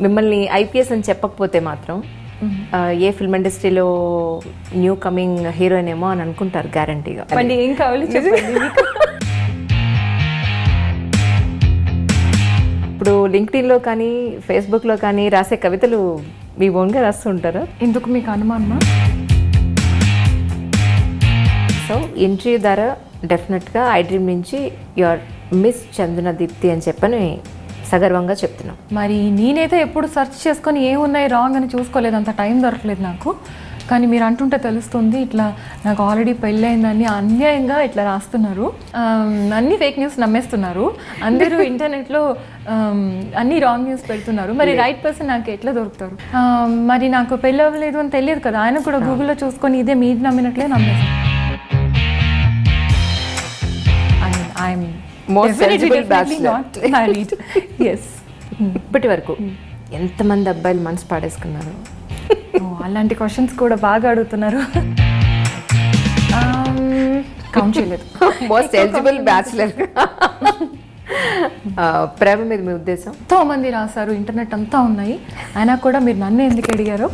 మిమ్మల్ని ఐపీఎస్ అని చెప్పకపోతే మాత్రం ఏ ఫిల్మ్ ఇండస్ట్రీలో న్యూ కమింగ్ హీరోయిన్ ఏమో అని అనుకుంటారు గ్యారంటీగా. ఏం కావాలి చెప్పండి. ఇప్పుడు లింక్డ్ఇన్లో కానీ ఫేస్బుక్లో కానీ రాసే కవితలు మీ ఓన్గా రాస్తూ ఉంటారా? ఎందుకు మీకు అనుమానమా? సో ఇంటర్వ్యూ ద్వారా డెఫినెట్గా iDream నుంచి యువర్ మిస్ చందన దీప్తి అని చెప్పని సగర్వంగా చెప్తున్నాం. మరి నేనైతే ఎప్పుడు సెర్చ్ చేసుకొని ఏమున్నాయి రాంగ్ అని చూసుకోలేదు, అంత టైం దొరకలేదు నాకు. కానీ మీరు అంటుంటే తెలుస్తుంది ఇట్లా నాకు ఆల్రెడీ పెళ్ళయిందని అన్యాయంగా ఇట్లా రాస్తున్నారు. అన్ని ఫేక్ న్యూస్ నమ్మేస్తున్నారు అందరూ. ఇంటర్నెట్లో అన్ని రాంగ్ న్యూస్ పెడుతున్నారు. మరి రైట్ పర్సన్ నాకు ఎట్లా దొరుకుతారు? మరి నాకు పెళ్ళి అవ్వలేదు అని తెలియదు కదా, ఆయన కూడా గూగుల్లో చూసుకొని ఇదే మీరు నమ్మినట్లే నమ్మేస్తాను. ఇప్పటి వరకు ఎంతమంది అబ్బాయిలు మనసు పాడేసుకున్నారు? అలాంటి క్వశ్చన్స్ కూడా బాగా అడుగుతున్నారు. కౌంట్ చేయలేదు. Most eligible bachelor. ప్రేమ మీద మీ ఉద్దేశం? ఎంతో మంది రాశారు, ఇంటర్నెట్ అంతా ఉన్నాయి, అయినా కూడా మీరు నన్ను ఎందుకు అడిగారు?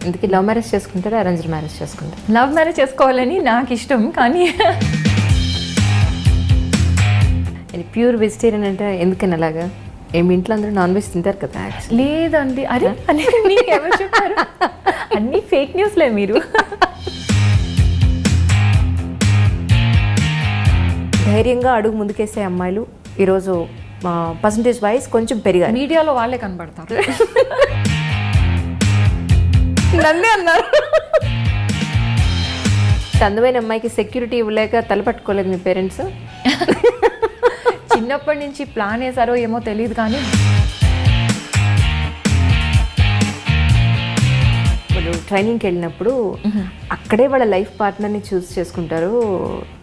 ఎందుకు లవ్ మ్యారేజ్ చేసుకుంటారా అరేంజ్డ్ మ్యారేజ్ చేసుకుంటారా? లవ్ మ్యారేజ్ చేసుకోవాలని నాకు ఇష్టం, కానీ ప్యూర్ వెజిటేరియన్ అంటే ఎందుకని అలాగా? ఏమి ఇంట్లో అందరూ నాన్ వెజ్ తింటారు కదా? లేదండి. అరే అనేది మీకు ఎవరు చెప్పారు? అన్ని ఫేక్ న్యూస్లే మీరు. ధైర్యంగా అడుగు ముందుకేసే అమ్మాయిలు ఈరోజు పర్సంటేజ్ వైజ్ కొంచెం పెరిగారు. మీడియాలో వాళ్ళే కనబడతారు. నన్నే అన్నారు. అందమైన అమ్మాయికి సెక్యూరిటీ ఇవ్వలేక తలపట్టుకోలేదు మీ పేరెంట్స్? చిన్నప్పటి నుంచి ప్లాన్ వేసారో ఏమో తెలియదు, కానీ వాళ్ళు ట్రైనింగ్కి వెళ్ళినప్పుడు అక్కడే వాళ్ళ లైఫ్ పార్ట్నర్ని చూస్ చేసుకుంటారు.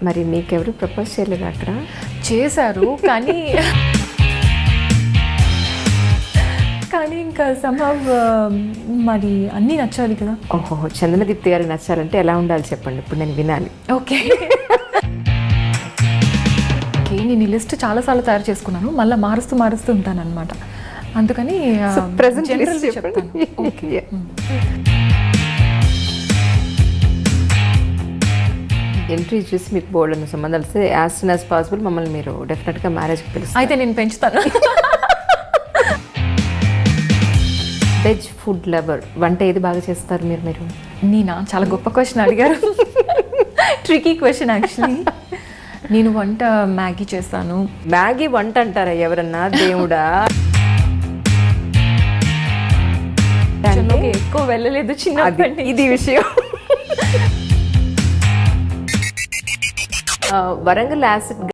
మరి మీకెవరు ప్రపోజ్ చేయలేదు? అక్కడ చేశారు, కానీ ఇంకా సంభవ్ మరి అన్నీ నచ్చాలి కదా. ఓహో, చందన దీప్తి గారికి నచ్చాలంటే ఎలా ఉండాలి చెప్పండి, ఇప్పుడు నేను వినాలి. ఓకే, నేను ఈ లిస్ట్ చాలాసార్లు తయారు చేసుకున్నాను, మళ్ళీ మారుస్తూ ఉంటాను అనమాట. అందుకని చెప్తాను. ఎంట్రీ చూసి మీకు బోర్డు అన్న సంబంధాలు వస్తే యాజ్ సూన్ యాజ్ పాసిబుల్ మమ్మల్ని మీరు డెఫినెట్గా మ్యారేజ్కి పిలుస్తారు. అయితే నేను పెంచుతాను. వెజ్ ఫుడ్ లవర్, వంట ఏది బాగా చేస్తారు మీరు? నేనా? చాలా గొప్ప క్వశ్చన్ అడిగారు. Tricky question actually. నేను వంట మ్యాగీ చేస్తాను. మ్యాగీ వంట అంటారా ఎవరన్నా? దేవుడా, ఎక్కువ వెళ్ళలేదు చిన్నప్పటి. ఇది విషయం. వరంగల్ యాసిడ్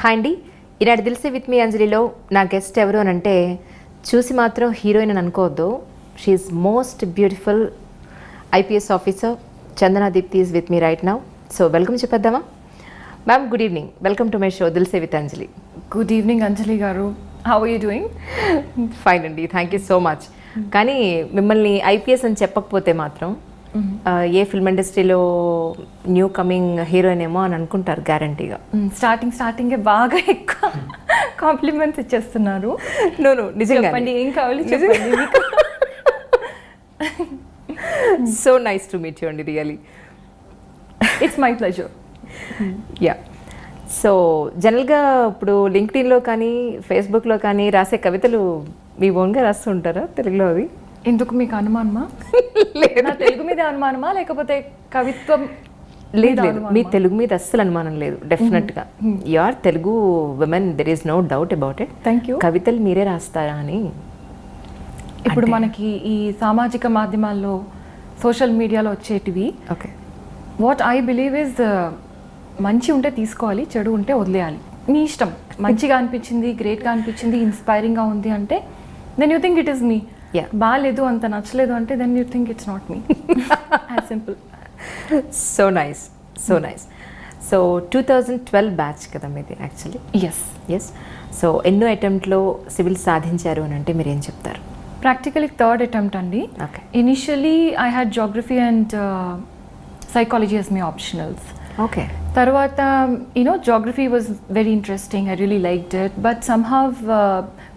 హాయ్ అండి. ఈనాడు దిల్సే విత్ మీ అంజలిలో నా గెస్ట్ ఎవరు అని అంటే చూసి మాత్రం హీరోయిన్ అని అనుకోవద్దు. She is most beautiful IPS officer Chandana Deepthi is with me right now. So welcome చెప్పేద్దామా? Ma'am good evening, welcome to my show Dil Se with Anjali. Good evening Anjali garu, how are you doing? Fine అండి, థ్యాంక్ యూ సో మచ్. కానీ మిమ్మల్ని IPS అని చెప్పకపోతే మాత్రం a film ఇండస్ట్రీలో new coming heroine ఏమో అని అనుకుంటారు గ్యారంటీగా. స్టార్టింగే బాగా ఎక్కువ కాంప్లిమెంట్స్ ఇచ్చేస్తున్నారు. నిజంగా చెప్పండి, ఏం కావాలి చెప్పండి మీకు. So nice to meet you అండి, really. It's my pleasure. Yeah. So జనరల్గా ఇప్పుడు లింక్డ్ఇన్లో కానీ ఫేస్బుక్లో కానీ రాసే కవితలు మీ ఓన్గా రాస్తుంటారా తెలుగులో అవి? ఎందుకు మీకు అనుమానమా? నా తెలుగు మీద అనుమానమా లేకపోతే కవిత్వం? లేదు లేదు, మీ తెలుగు మీద అస్సలు అనుమానం లేదు. డెఫినెట్గా you are Telugu women, there is no doubt about it. Thank you. కవితలు మీరే రాస్తారా అని. ఇప్పుడు మనకి ఈ సామాజిక మాధ్యమాల్లో సోషల్ మీడియాలో వచ్చేటివి, okay, what I believe is మంచి ఉంటే తీసుకోవాలి, చెడు ఉంటే వదిలేయాలి. మీ ఇష్టం. మంచిగా అనిపించింది, గ్రేట్గా అనిపించింది, ఇన్స్పైరింగ్గా ఉంది అంటే then you think it is me. బాగాలేదు, అంత నచ్చలేదు అంటే then you think it's not me. As simple. So nice, so nice. So 2012 batch కదా మీది యాక్చువల్లీ? ఎస్. సో ఎన్నో అటెంప్ట్లో సివిల్ సాధించారు అని అంటే మీరు ఏం చెప్తారు? ప్రాక్టికలీ థర్డ్ అటెంప్ట్ అండి. Okay. Initially I had geography and psychology as my optionals. Okay. తర్వాత జాగ్రఫీ was very interesting, I really liked it, but somehow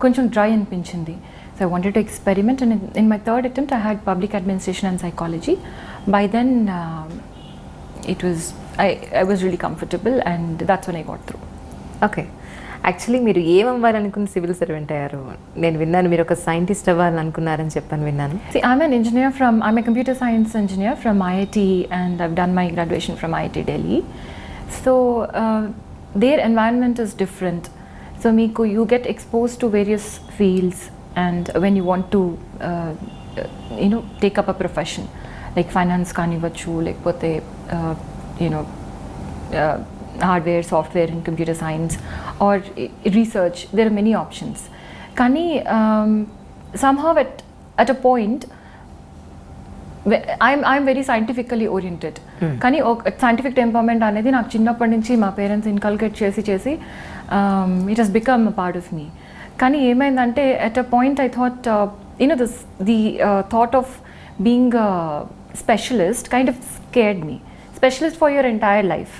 కొంచెం డ్రై అనిపించింది. So I wanted to experiment and in my third attempt I had public administration and psychology. By then it was I was really comfortable and that's when I got through. Okay. Actually మీరు ఏమవ్వాలనుకుని civil servant అయ్యారు? నేను విన్నాను మీరు ఒక scientist అవ్వాలని అనుకున్నారని చెప్పని విన్నాను. See, I'm a computer science engineer from IIT and I've done my graduation from IIT Delhi. So their environment is different. So you get exposed to various fields and when you want to take up a profession like finance కానివ్వచ్చు, లేకపోతే hardware, software and computer science or research, there are many options. Kani somehow at a point I'm very scientifically oriented. Kani scientific temperament anedi నాకు చిన్నప్పటి నుంచి మా parents inculcate చేసి it has become a part of me. కానీ ఏమైందంటే at a point I thought the thought of being a specialist kind of scared me. Specialist for your entire life.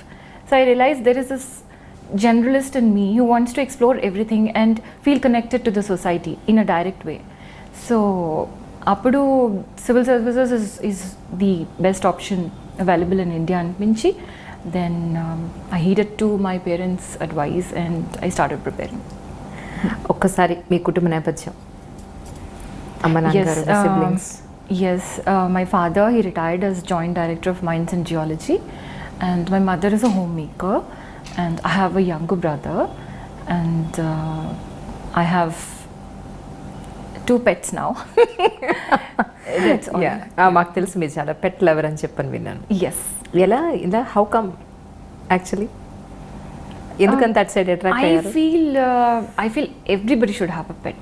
So I realized there is this generalist in me who wants to explore everything and feel connected to the society in a direct way. So appudu civil services is the best option available in India anpinchi. Then I heeded to my parents' advice and I started preparing. ఒక్కసారి మీ కుటుంబ నేపథ్యం, అమ్మ నాన్నగారు, siblings. Yes, my father, he retired as Joint Director of Mines and Geology, and my mother is a homemaker, and I have a younger brother, and I have 2 pets now. That's all. మాకు తెలుసు మీరు చాలా పెట్ lover అని చెప్పని విన్నాను. Yes. ఇలా how come actually? ఎందుకంత అటు సైడ్ అట్రాక్ట్ అయ్యారు? I feel everybody should have a pet.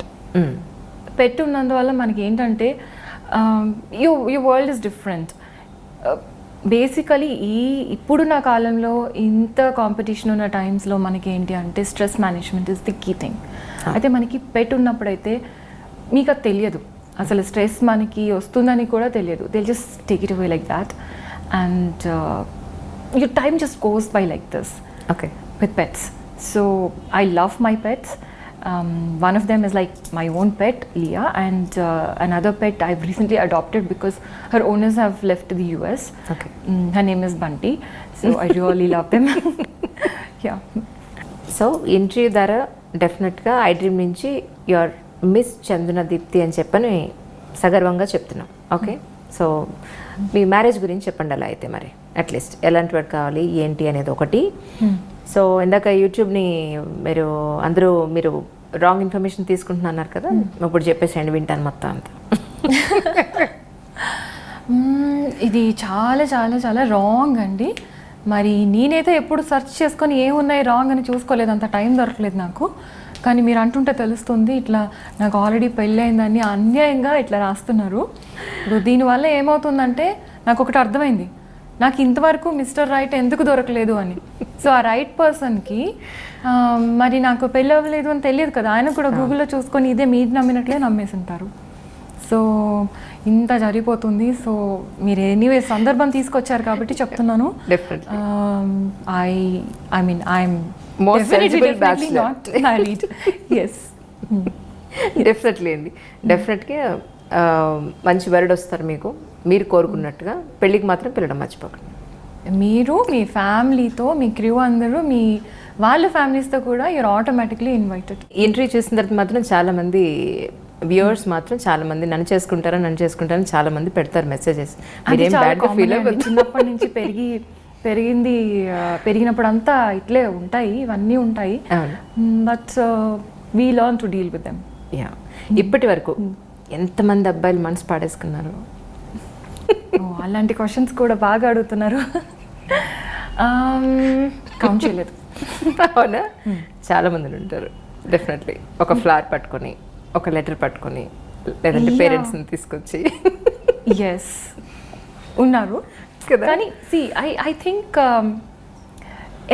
Pet ఉన్నందువల్ల మనకి ఏంటంటే your world is different. Basically ఇప్పుడున్న కాలంలో ఇంత కాంపిటీషన్ ఉన్న టైమ్స్లో మనకి ఏంటి అంటే stress management is the key thing. అయితే మనకి పెట్ ఉన్నప్పుడైతే మీకు అది తెలియదు, అసలు స్ట్రెస్ మనకి వస్తుందని కూడా తెలియదు. They just take it away like that and your time just goes by like this. Okay. With pets. So I love my pets. One of them is like my own pet, Leah, and another pet I've recently adopted because her owners have left the US. Okay. Her name is Bunty. So I really love them. Yeah. So interview ద్వారా డెఫినెట్గా iDream నుంచి your miss చందన దీప్తి అని చెప్పని సగర్వంగా చెప్తున్నాం. Okay. So మీ marriage గురించి చెప్పండి అలా అయితే, మరి అట్లీస్ట్ ఎలాంటి వాడు కావాలి ఏంటి అనేది ఒకటి. సో ఇందాక యూట్యూబ్ని మీరు రాంగ్ ఇన్ఫర్మేషన్ తీసుకుంటున్నారు కదా, ఇప్పుడు చెప్పేసేయండి, వింటాను మొత్తం అంతా. ఇది చాలా చాలా చాలా రాంగ్ అండి. మరి నేనైతే ఎప్పుడు సెర్చ్ చేసుకొని ఏమున్నాయి రాంగ్ అని చూసుకోలేదు, అంత టైం దొరకలేదు నాకు. కానీ మీరు అంటుంటే తెలుస్తుంది, ఇట్లా నాకు ఆల్రెడీ పెళ్ళయిందని అన్యాయంగా ఇట్లా రాస్తున్నారు. దీనివల్ల ఏమవుతుందంటే నాకు ఒకటి అర్థమైంది, నాకు ఇంతవరకు మిస్టర్ రైట్ ఎందుకు దొరకలేదు అని. సో ఆ రైట్ పర్సన్కి మరి నాకు పెళ్ళి అవ్వలేదు అని తెలియదు కదా, ఆయన కూడా గూగుల్లో చూసుకొని ఇదే మీరు నమ్మినట్లే నమ్మేసి ఉంటారు. సో ఇంత జరిగిపోతుంది. సో మీరు ఎనీవే సందర్భం తీసుకొచ్చారు కాబట్టి చెప్తున్నాను. I'm definitely not married. Yes. Definitely అండి, డెఫినెట్గా మంచి వరుడు వస్తారు మీకు, మీరు కోరుకున్నట్టుగా. పెళ్ళికి మాత్రం పిల్లడం మర్చిపోకండి. మీరు మీ ఫ్యామిలీతో మీ క్రూ అందరూ మీ వాళ్ళ ఫ్యామిలీస్తో కూడా యూఆర్ ఆటోమేటిక్లీ ఇన్వైటెడ్. ఇంటర్వ్యూ చూసిన తర్వాత మాత్రం చాలామంది వ్యూవర్స్ మాత్రం చాలామంది నన్ను చేసుకుంటారని చాలామంది పెడతారు మెసేజెస్. మీరేం బ్యాడ్గా ఫీల్ అవ్వదు. చిన్నప్పటి నుంచి పెరిగినప్పుడు అంతా ఇట్లే ఉంటాయి, ఇవన్నీ ఉంటాయి. But we learn to deal with them. Yeah, ఇప్పటి వరకు ఎంతమంది అబ్బాయిలు మనసు పాడేసుకున్నారు? అలాంటి క్వశ్చన్స్ కూడా బాగా అడుగుతున్నారు. కౌంట్ చేయలేదు. అవునా? చాలా మంది ఉంటారు డెఫినెట్లీ. ఒక ఫ్లవర్ పట్టుకొని, ఒక లెటర్ పట్టుకొని, లేదంటే పేరెంట్స్ని తీసుకొచ్చి. ఎస్, ఉన్నారు కానీ సి ఐ థింక్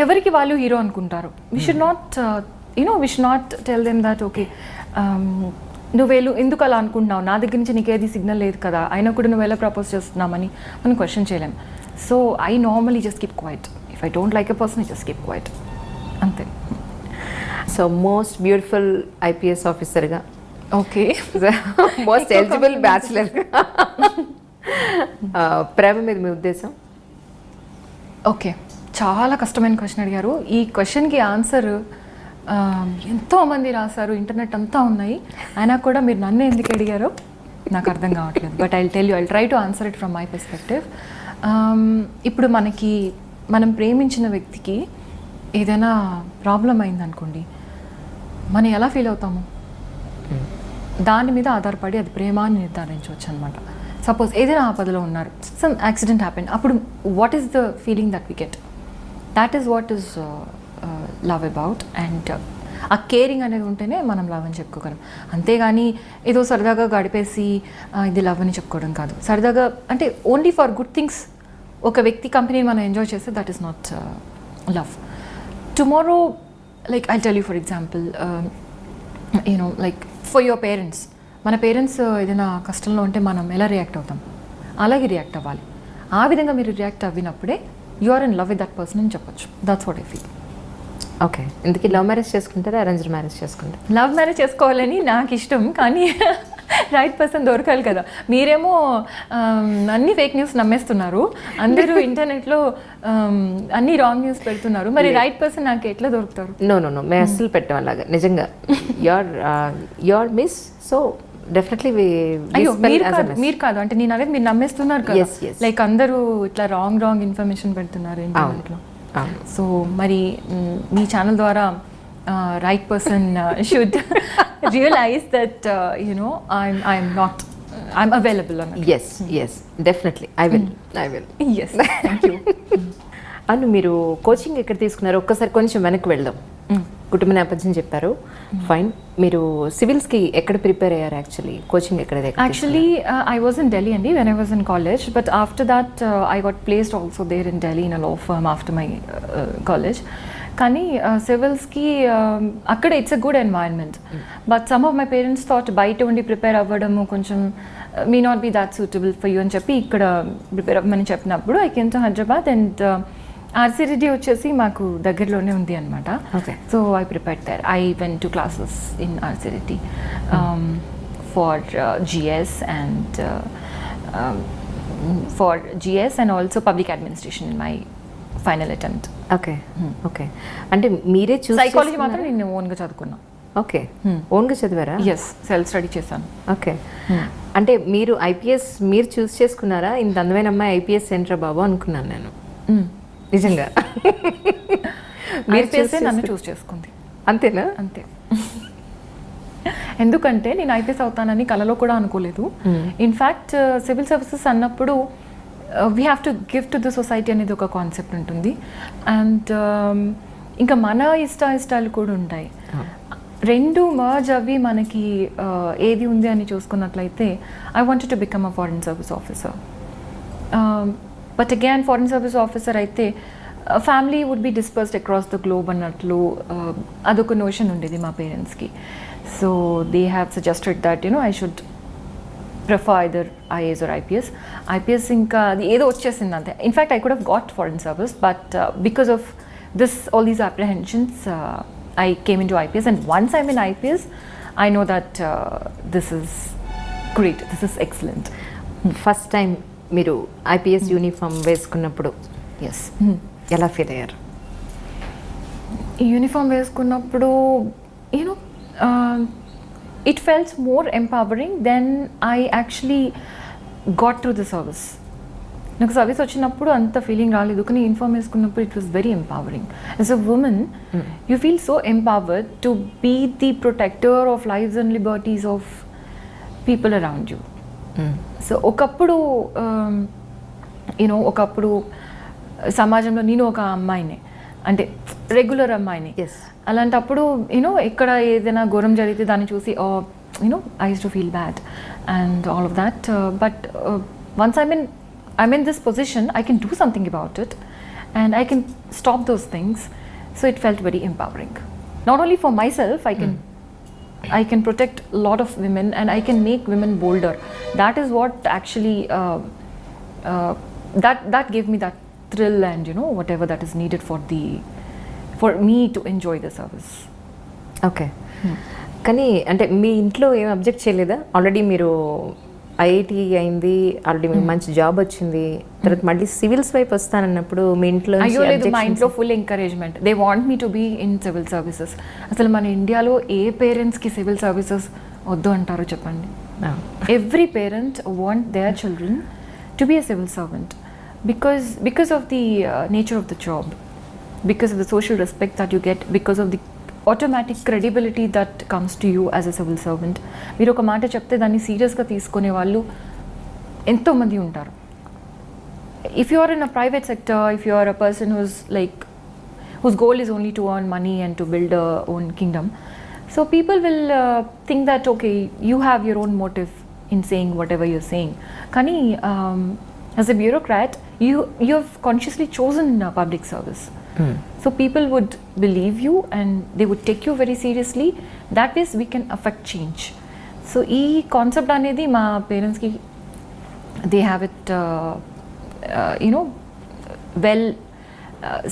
ఎవరికి వాళ్ళు హీరో అనుకుంటారు. We should not we should not tell them that okay నువ్వేళ్ళు ఎందుకు అలా అనుకుంటున్నావు, నా దగ్గర నుంచి నీకేది సిగ్నల్ లేదు కదా, అయినా కూడా నువ్వు ఎలా ప్రపోజ్ చేస్తున్నామని మనం క్వశ్చన్ చేయలేం. So I normally just keep quiet. If I don't like a person I just keep quiet, అంతే. సో మోస్ట్ బ్యూటిఫుల్ ఐపీఎస్ ఆఫీసర్గా, ఓకే, మోస్ట్ ఎలిజిబుల్ బ్యాచులర్గా, ప్రేమ మీద మీ ఉద్దేశం? ఓకే, చాలా కష్టమైన క్వశ్చన్ అడిగారు. ఈ క్వశ్చన్కి ఆన్సర్ ఎంతోమంది రాశారు, ఇంటర్నెట్ అంతా ఉన్నాయి, అయినా కూడా మీరు నన్ను ఎందుకు అడిగారో నాకు అర్థం కావట్లేదు. But I tell you, I try to answer it from my perspective. ఇప్పుడు మనం ప్రేమించిన వ్యక్తికి ఏదైనా ప్రాబ్లం అయిందనుకోండి, మనం ఎలా ఫీల్ అవుతాము? దాని మీద ఆధారపడి అది ప్రేమ అని నిర్ధారించవచ్చు అనమాట. సపోజ్ ఏదైనా ఆపదలో ఉన్నారు, సమ్ యాక్సిడెంట్ హ్యాపెన్, అప్పుడు what is the feeling that we get? That is what is love about. And ఆ కేరింగ్ అనేది ఉంటేనే మనం లవ్ అని చెప్పుకోగలం. అంతేగాని ఏదో సరదాగా గడిపేసి ఇది లవ్ అని చెప్పుకోవడం కాదు. సరదాగా అంటే ఓన్లీ ఫర్ గుడ్ థింగ్స్ ఒక వ్యక్తి కంపెనీని మనం ఎంజాయ్ చేస్తే that is not love. Tomorrow like I tell you for example, like for your parents, మన పేరెంట్స్ ఏదైనా కష్టంలో ఉంటే మనం ఎలా రియాక్ట్ అవుతాం, అలాగే రియాక్ట్ అవ్వాలి. ఆ విధంగా మీరు రియాక్ట్ అవ్వినప్పుడే you are in love with that person అని చెప్పొచ్చు. That's what I feel. Okay, ఇందుకే లవ్ మ్యారేజ్ చేసుకుంటారా, అరేంజ్డ్ మ్యారేజ్ చేసుకుంటారా? లవ్ మ్యారేజ్ చేసుకోవాలని నాకు ఇష్టం, కానీ రైట్ పర్సన్ దొరకాలి కదా. మీరేమో అన్ని ఫేక్ న్యూస్ నమ్మేస్తున్నారు, అందరూ ఇంటర్నెట్లో అన్ని రాంగ్ న్యూస్ పెడుతున్నారు. మరి రైట్ పర్సన్ నాకు ఎట్లా దొరుకుతారు? నో మేము అస్సలు పెట్టాం అలాగా. నిజంగా యువర్ మిస్. సో డెఫినెట్లీ అయ్యో మీరు కాదు అంటే నేను అనేది మీరు నమ్మేస్తున్నారు కదా. లైక్ అందరూ ఇట్లా రాంగ్ ఇన్ఫర్మేషన్ పెడుతున్నారు ఇంటర్నెట్లో. సో మరి మీ ఛానల్ ద్వారా right person should realize that I'm available. Yes definitely I will. Yes, thank you. అవును, మీరు కోచింగ్ ఎక్కడ తీసుకున్నారు? ఒక్కసారి కొంచెం వెనక్కి వెళ్దాం. కుటుంబ నేపథ్యం చెప్పారు, ఫైన్. మీరు సివిల్స్కి ఎక్కడ ప్రిపేర్ అయ్యారు? యాక్చువల్లీ కోచింగ్ ఎక్కడ? Actually, I was in Delhi only when I was in college, but after that I got placed also there in Delhi in a law firm after my college. కానీ సివిల్స్కి అక్కడ it's a good environment, but some of my parents thought బయట ఉండి prepare అవ్వడము కొంచెం may not be that suitable for you అని చెప్పి ఇక్కడ ప్రిపేర్ అవ్వమని చెప్పినప్పుడు I came to Hyderabad. And RC Reddy వచ్చేసి మాకు దగ్గరలోనే ఉంది అనమాట. So I prepared there. I went to classes in RC Reddy for GS and also public administration in my final attempt. Okay అంటే మీరే సైకాలజీ మాత్రం నేను ఓన్గా చదువుకున్నా. ఓకే, ఓన్గా చదివారా? ఎస్, సెల్ఫ్ స్టడీ చేశాను. ఓకే, అంటే మీరు ఐపీఎస్ మీరు చూస్ చేసుకున్నారా? ఇంత అందమైన అమ్మాయి ఐపీఎస్ సెంటర్ బాబు అనుకున్నాను నేను. నిజంగా మీరు చేస్తే నన్ను చూస్ చేసుకుంది. అంతేనా? అంతే. ఎందుకంటే నేను ఐపీఎస్ అవుతానని కలలో కూడా అనుకోలేదు. ఇన్ఫ్యాక్ట్ సివిల్ సర్వీసెస్ అన్నప్పుడు we have to give to the society అనేది ఒక కాన్సెప్ట్ ఉంటుంది. అండ్ ఇంకా మన ఇష్టాలు కూడా ఉంటాయి. రెండు మర్జ్ అవి మనకి ఏది ఉంది అని చూసుకున్నట్లయితే I wanted to become a foreign service officer. But again foreign service officer అయితే family would be dispersed across the globe అన్నట్లు అదొక నోషన్ ఉండేది మా పేరెంట్స్కి. So they have suggested that I should prefer either IAS or IPS. IPS ఇంకా అది ఏదో వచ్చేసింది అంతే. In fact I could have got foreign service, but because of all these apprehensions I came into IPS, and once I'm in IPS I know that this is great, this is excellent. First time మీరు IPS uniform వేసుకున్నప్పుడు yes ఎలా feel అయ్యారు? Uniform వేసుకున్నప్పుడు you know it feels more empowering then I actually got through the service. నాకు service వచ్చినప్పుడు అంత feeling రాలేదు, కానీ యూనిఫామ్ వేసుకున్నప్పుడు it was very empowering. As a women you feel so empowered to be the protector of lives and liberties of people around you. So ఒకప్పుడు ఒకప్పుడు సమాజంలో నేను ఒక అమ్మాయిని, అంటే రెగ్యులర్ అమ్మాయిని. అలాంటప్పుడు ఎక్కడ ఏదైనా ఘోరం జరిగితే దాన్ని చూసి I use to feel bad and all of that. But once I'm in this position, I can do something about it and I can stop those things. So it felt very empowering. Not only for myself, I can protect a lot of women and I can make women bolder. That is what actually that gave me that thrill and whatever that is needed for me to enjoy the service. Okay. కానీ అంటే మీ ఇంట్లో ఏం object చేయలేదా? Already మీరు IIT అయింది, already మీకు మంచి job వచ్చింది, తర్వాత మళ్ళీ సివిల్స్ వైపు వస్తానన్నప్పుడు మీ ఇంట్లో అయ్యో లేదు, మా ఇంట్లో full encouragement. They want me to be in civil services. అసలు మన ఇండియాలో ఏ పేరెంట్స్కి సివిల్ సర్వీసెస్ వద్దు అంటారో చెప్పండి? Every parent want their children to be a civil servant because of the nature of the job, because of the social respect that you get, because of the automatic credibility that comes to you as a civil servant. మీరు ఒక మాట చెప్తే దాన్ని సీరియస్గా తీసుకునే వాళ్ళు ఎంతోమంది ఉంటారు. If you are in a private sector, if you are a person whose goal is only to earn money and to build a own kingdom, so people will think that okay, you have your own motive in saying whatever you're saying. Kani as a bureaucrat, you have consciously chosen public service. So people would believe you and they would take you very seriously. That way we can affect change. So ee concept anedi ma parents ki they have it well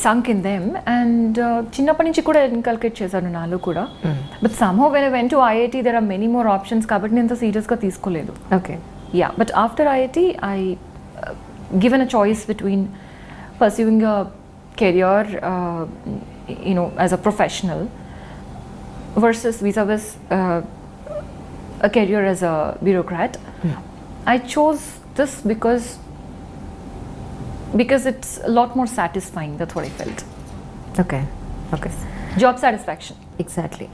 sunk in them and chinnappa nunchi kuda inculcate chesaru nalo kuda. But somehow when I went to IIT there are many more options kabatti nenu serious ga teeskoledu. Okay. Yeah, but after IIT I given a choice between pursuing a career as a professional versus vis-a-vis a career as a bureaucrat. I chose this because it's a lot more satisfying. That's what I felt. Okay. Job satisfaction. Exactly.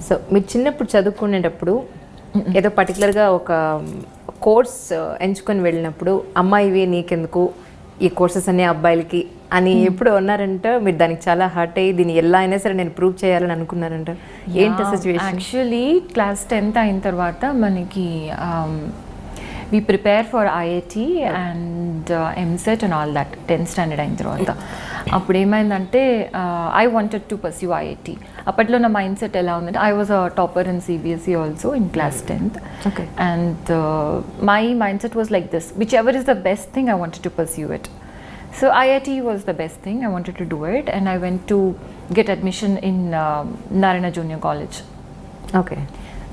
So మీరు చిన్నప్పుడు చదువుకునేటప్పుడు ఏదో పర్టికులర్గా ఒక course ఎంచుకొని వెళ్ళినప్పుడు అమ్మాయివి నీకెందుకు ఈ కోర్సెస్ అన్ని అబ్బాయిలకి అని ఎప్పుడు అన్నారంట? మీరు దానికి చాలా హర్ట్ అయ్యి దీన్ని ఎలా అయినా సరే నేను ప్రూవ్ చేయాలని అనుకున్నారంట? ఏంటి సిచ్యువేషన్? యాక్చువల్లీ క్లాస్ 10th అయిన తర్వాత మనకి we prepare for IIT and MSET and all that 10th standard అయిన తర్వాత. అప్పుడు ఏమైందంటే I wanted to pursue IIT. అప్పట్లో నా మైండ్ సెట్ ఎలా ఉందంటే I was a topper in CBSE also in class 10th. Okay. And my mindset was like this, whichever is the best thing I wanted to pursue it. So IIT was the best thing, I wanted to do it and I went to get admission in Narayana Junior College. Okay.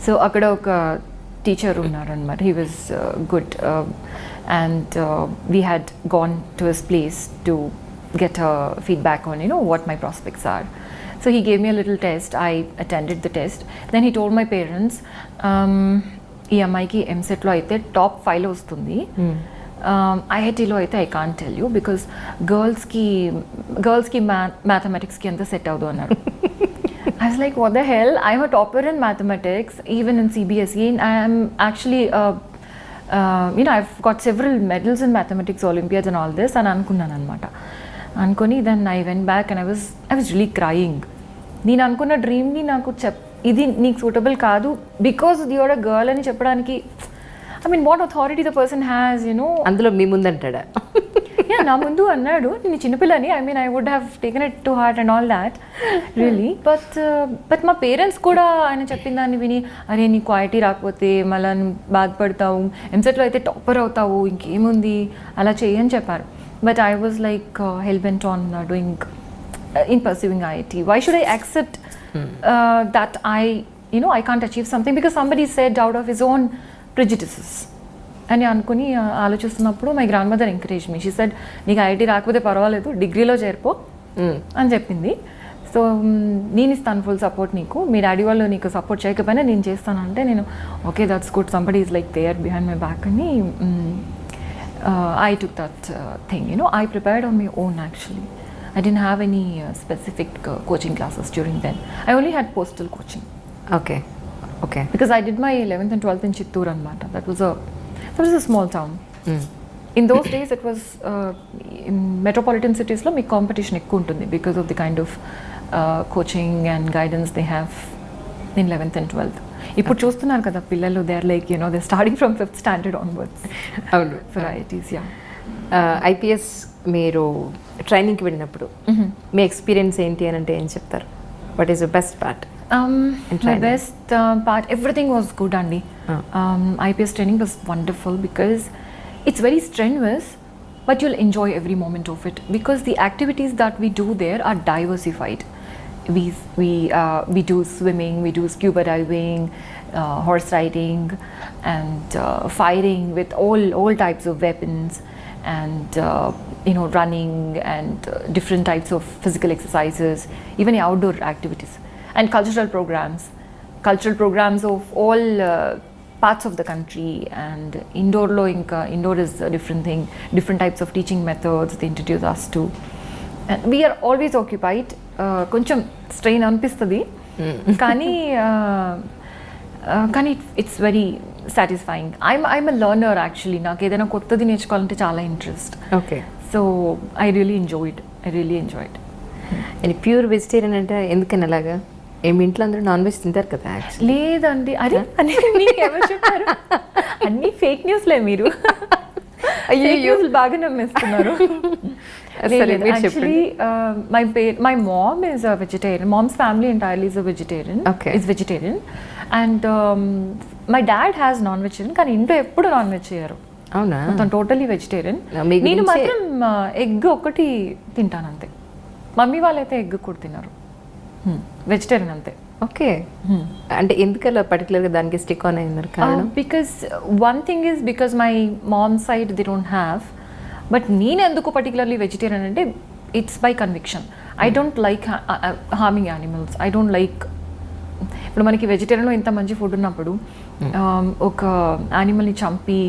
So akkada oka teacher unnaru anamata, he was good and we had gone to his place to get a feedback on what my prospects are. So he gave me a little test, I attended the test, then he told my parents ee ammaiki MSET lo aithe top 5 lo vastundi, ఐఐటీలో అయితే I can't tell you because గర్ల్స్కి మ్యాథమెటిక్స్కి అంతా set అవ్వదు అన్నారు. I was like, what the hell? I'm a topper in mathematics, even in CBSE. And I am actually, I've got several medals in mathematics, Olympiads and all this. And అనుకున్నాను అనమాట. అనుకొని then I went back and I was really crying. నేను అనుకున్న డ్రీమ్ని నాకు ఇది నీకు suitable కాదు because you're a girl అని చెప్పడానికి, I mean, what authority the person has, అందులో మీ ముందు అంటాడా? Yeah, నా ముందు అన్నాడు, నేను చిన్నపిల్లని. I mean, I would have taken it to heart and all that, really. But మా పేరెంట్స్ కూడా ఆయన చెప్పిన దాన్ని విని, అరే నీకు ఐఐటీ రాకపోతే మళ్ళీ బాధపడతావు, ఎంసెట్లో అయితే టాపర్ అవుతావు, ఇంకేముంది అలా చేయని చెప్పారు. But I was like hell-bent on in pursuing IIT. Why should I accept that I can't achieve something because somebody said out of his own prejudices. అని అనుకుని ఆలోచిస్తున్నప్పుడు my grand mother encourage me. She said నీకు IIT రాకపోతే పర్వాలేదు, డిగ్రీలో చేరిపో అని చెప్పింది. So నేను ఇస్తాను ఫుల్ సపోర్ట్ నీకు, మీ డాడీ వాళ్ళు నీకు సపోర్ట్ చేయకపోయినా నేను చేస్తానంటే నేను okay that's good, somebody is like there behind my back అని I took that thing. I prepared on my own actually. I didn't have any specific coaching classes during then. I only had postal coaching. Okay. Because I did my 11th and 12th in Chittoor anamata. That was a small town. In those days it was in metropolitan cities lo meek competition ekku untundi because of the kind of coaching and guidance they have in 11th and 12th. ఇప్పుడు చూస్తున్నారు కదా పిల్లలు, they are like they starting from 5th standard onwards. అవును, varieties. Yeah, IPS మీరు ట్రైనింగ్కి వెళ్ళినప్పుడు మీ experience ఏంటి అని అంటే ఏం చెప్తారు? What is the best part? My best part, everything was good andi. IPS training was wonderful because it's very strenuous, but you'll enjoy every moment of it because the activities that we do there are diversified. We do swimming, we do scuba diving, horse riding, and firing with all types of weapons, and running and different types of physical exercises, even outdoor activities, and cultural programs of all parts of the country. And indoor is a different thing, different types of teaching methods they introduce us to, and we are always occupied. కొంచెం strain అనిపిస్తుంది కానీ it's very satisfying. I'm a learner actually. నాకు ఏదైనా కొత్తది నేర్చుకోవాలంటే చాలా interest. Okay, so I really enjoyed. And pure vegetarian అంటే ఎందుకని అలాగా? ఏమి ఇంట్లో అందరూ నాన్ వెజ్ తింటారు కదా? లేదండి, అరే అని మీకు ఎవరు చెప్పారు? అన్నీ ఫేక్ న్యూస్లే మీరు. అయ్యో, బాగా నమ్మేస్తున్నారు. Actually, my mom is a vegetarian. Mom's family entirely is a vegetarian. Okay. Is vegetarian, and my dad has non-vegetarian. కానీ ఇంట్లో ఎప్పుడు నాన్ వెజ్ చేయరు. అవునా? మొత్తం టోటలీ వెజిటేరియన్. నేను మాత్రం ఎగ్ ఒకటి తింటాను అంతే. మమ్మీ వాళ్ళైతే ఎగ్ కూడా తినరు, వెజిటేరియన్ అంతే. ఓకే, అంటే ఎందుకలా పర్టికులర్గా దానికి స్టిక్ ఆన్ అయినారు? కారణం because one thing is because my mom side they don't have. But నేను ఎందుకు పర్టికులర్లీ వెజిటేరియన్ అంటే it's by conviction. I don't like harming animals. I don't like, ఇప్పుడు మనకి వెజిటేరియన్లో ఇంత మంచి ఫుడ్ ఉన్నప్పుడు ఒక యానిమల్ని చంపి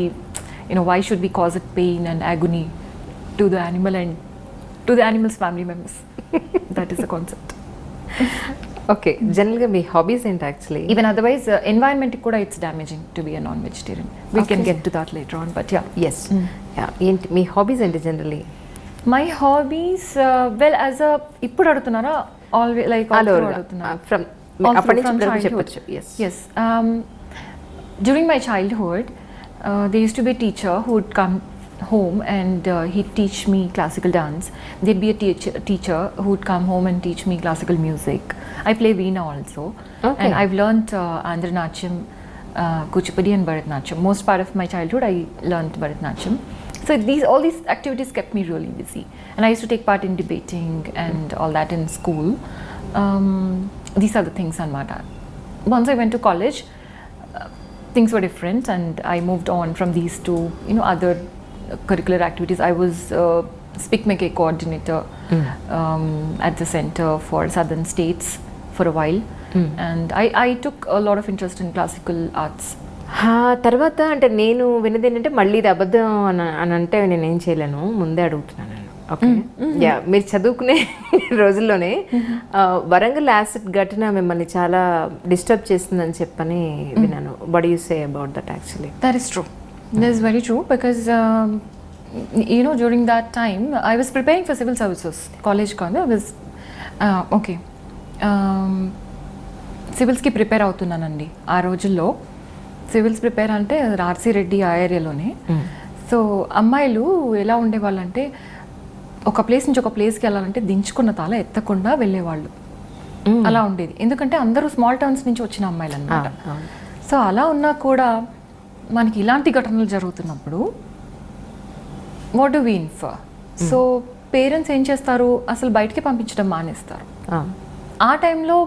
why should be cause it pain and agony to the animal and to the animal's family members. That is the concept. Okay, జనరల్గా మీ హాబీస్ ఏంటి యాక్చువల్లీ? ఈవెన్ అదర్వైజ్ ఎన్వైరన్మెంట్కి కూడా it's damaging to be a non vegetarian. We can get to that later on, but yeah. Yes, ఏంటి మీ hobbies ఏంటి generally? My hobbies well as a ఇప్పుడు అడుగుతున్నారా ఆల్వేస్ లైక్ అడుగుతున్నారా? ఫ్రమ్ అప్పటి నుంచి చెప్పొచ్చు. Yes. During my childhood, there used to be a teacher who would come home and he'd teach me classical dance. There'd be a teacher who would come home and teach me classical music. I play veena also. Okay. And I've learnt Andhra Natyam, Kuchipudi and Bharatnatyam. Most part of my childhood I learnt Bharatnatyam. So all these activities kept me really busy. And I used to take part in debating and all that in school. These are the things anamata. Once I went to college, things were different and I moved on from these to other curricular activities. I was Speak Make coordinator at the Center for Southern States for a while, and I took a lot of interest in classical arts. తర్వాత అంటే నేను విన్నది ఏంటంటే మళ్ళీ ఇది అబద్ధం అని అంటే నేను ఏం చేయలేను, ముందే అడుగుతున్నాను. ఓకే, యా, మీరు చదువుకునే రోజుల్లోనే వరంగల్ యాసిడ్ ఘటన మిమ్మల్ని చాలా డిస్టర్బ్ చేస్తుందని చెప్పని విన్నాను. What you say about that? Actually that is true. That is very true because during that time I was preparing for civil services. College కాదు, I was okay. సివిల్స్కి ప్రిపేర్ అవుతున్నానండి ఆ రోజుల్లో. సివిల్స్ ప్రిపేర్ అంటే RC Reddy ఆ ఏరియాలోనే. So అమ్మాయిలు ఎలా ఉండేవాళ్ళంటే ఒక place నుంచి ఒక ప్లేస్కి వెళ్ళాలంటే దించుకున్న తాళ ఎత్తకుండా వెళ్ళేవాళ్ళు. అలా ఉండేది, ఎందుకంటే అందరూ స్మాల్ టౌన్స్ నుంచి వచ్చిన అమ్మాయిలు అన్నమాట. సో అలా ఉన్నా కూడా మనకి ఇలాంటి ఘటనలు జరుగుతున్నప్పుడు what do we infer? So parents ఏం చేస్తారు, అసలు బయటికి పంపించడం మానేస్తారు. ఆ టైంలో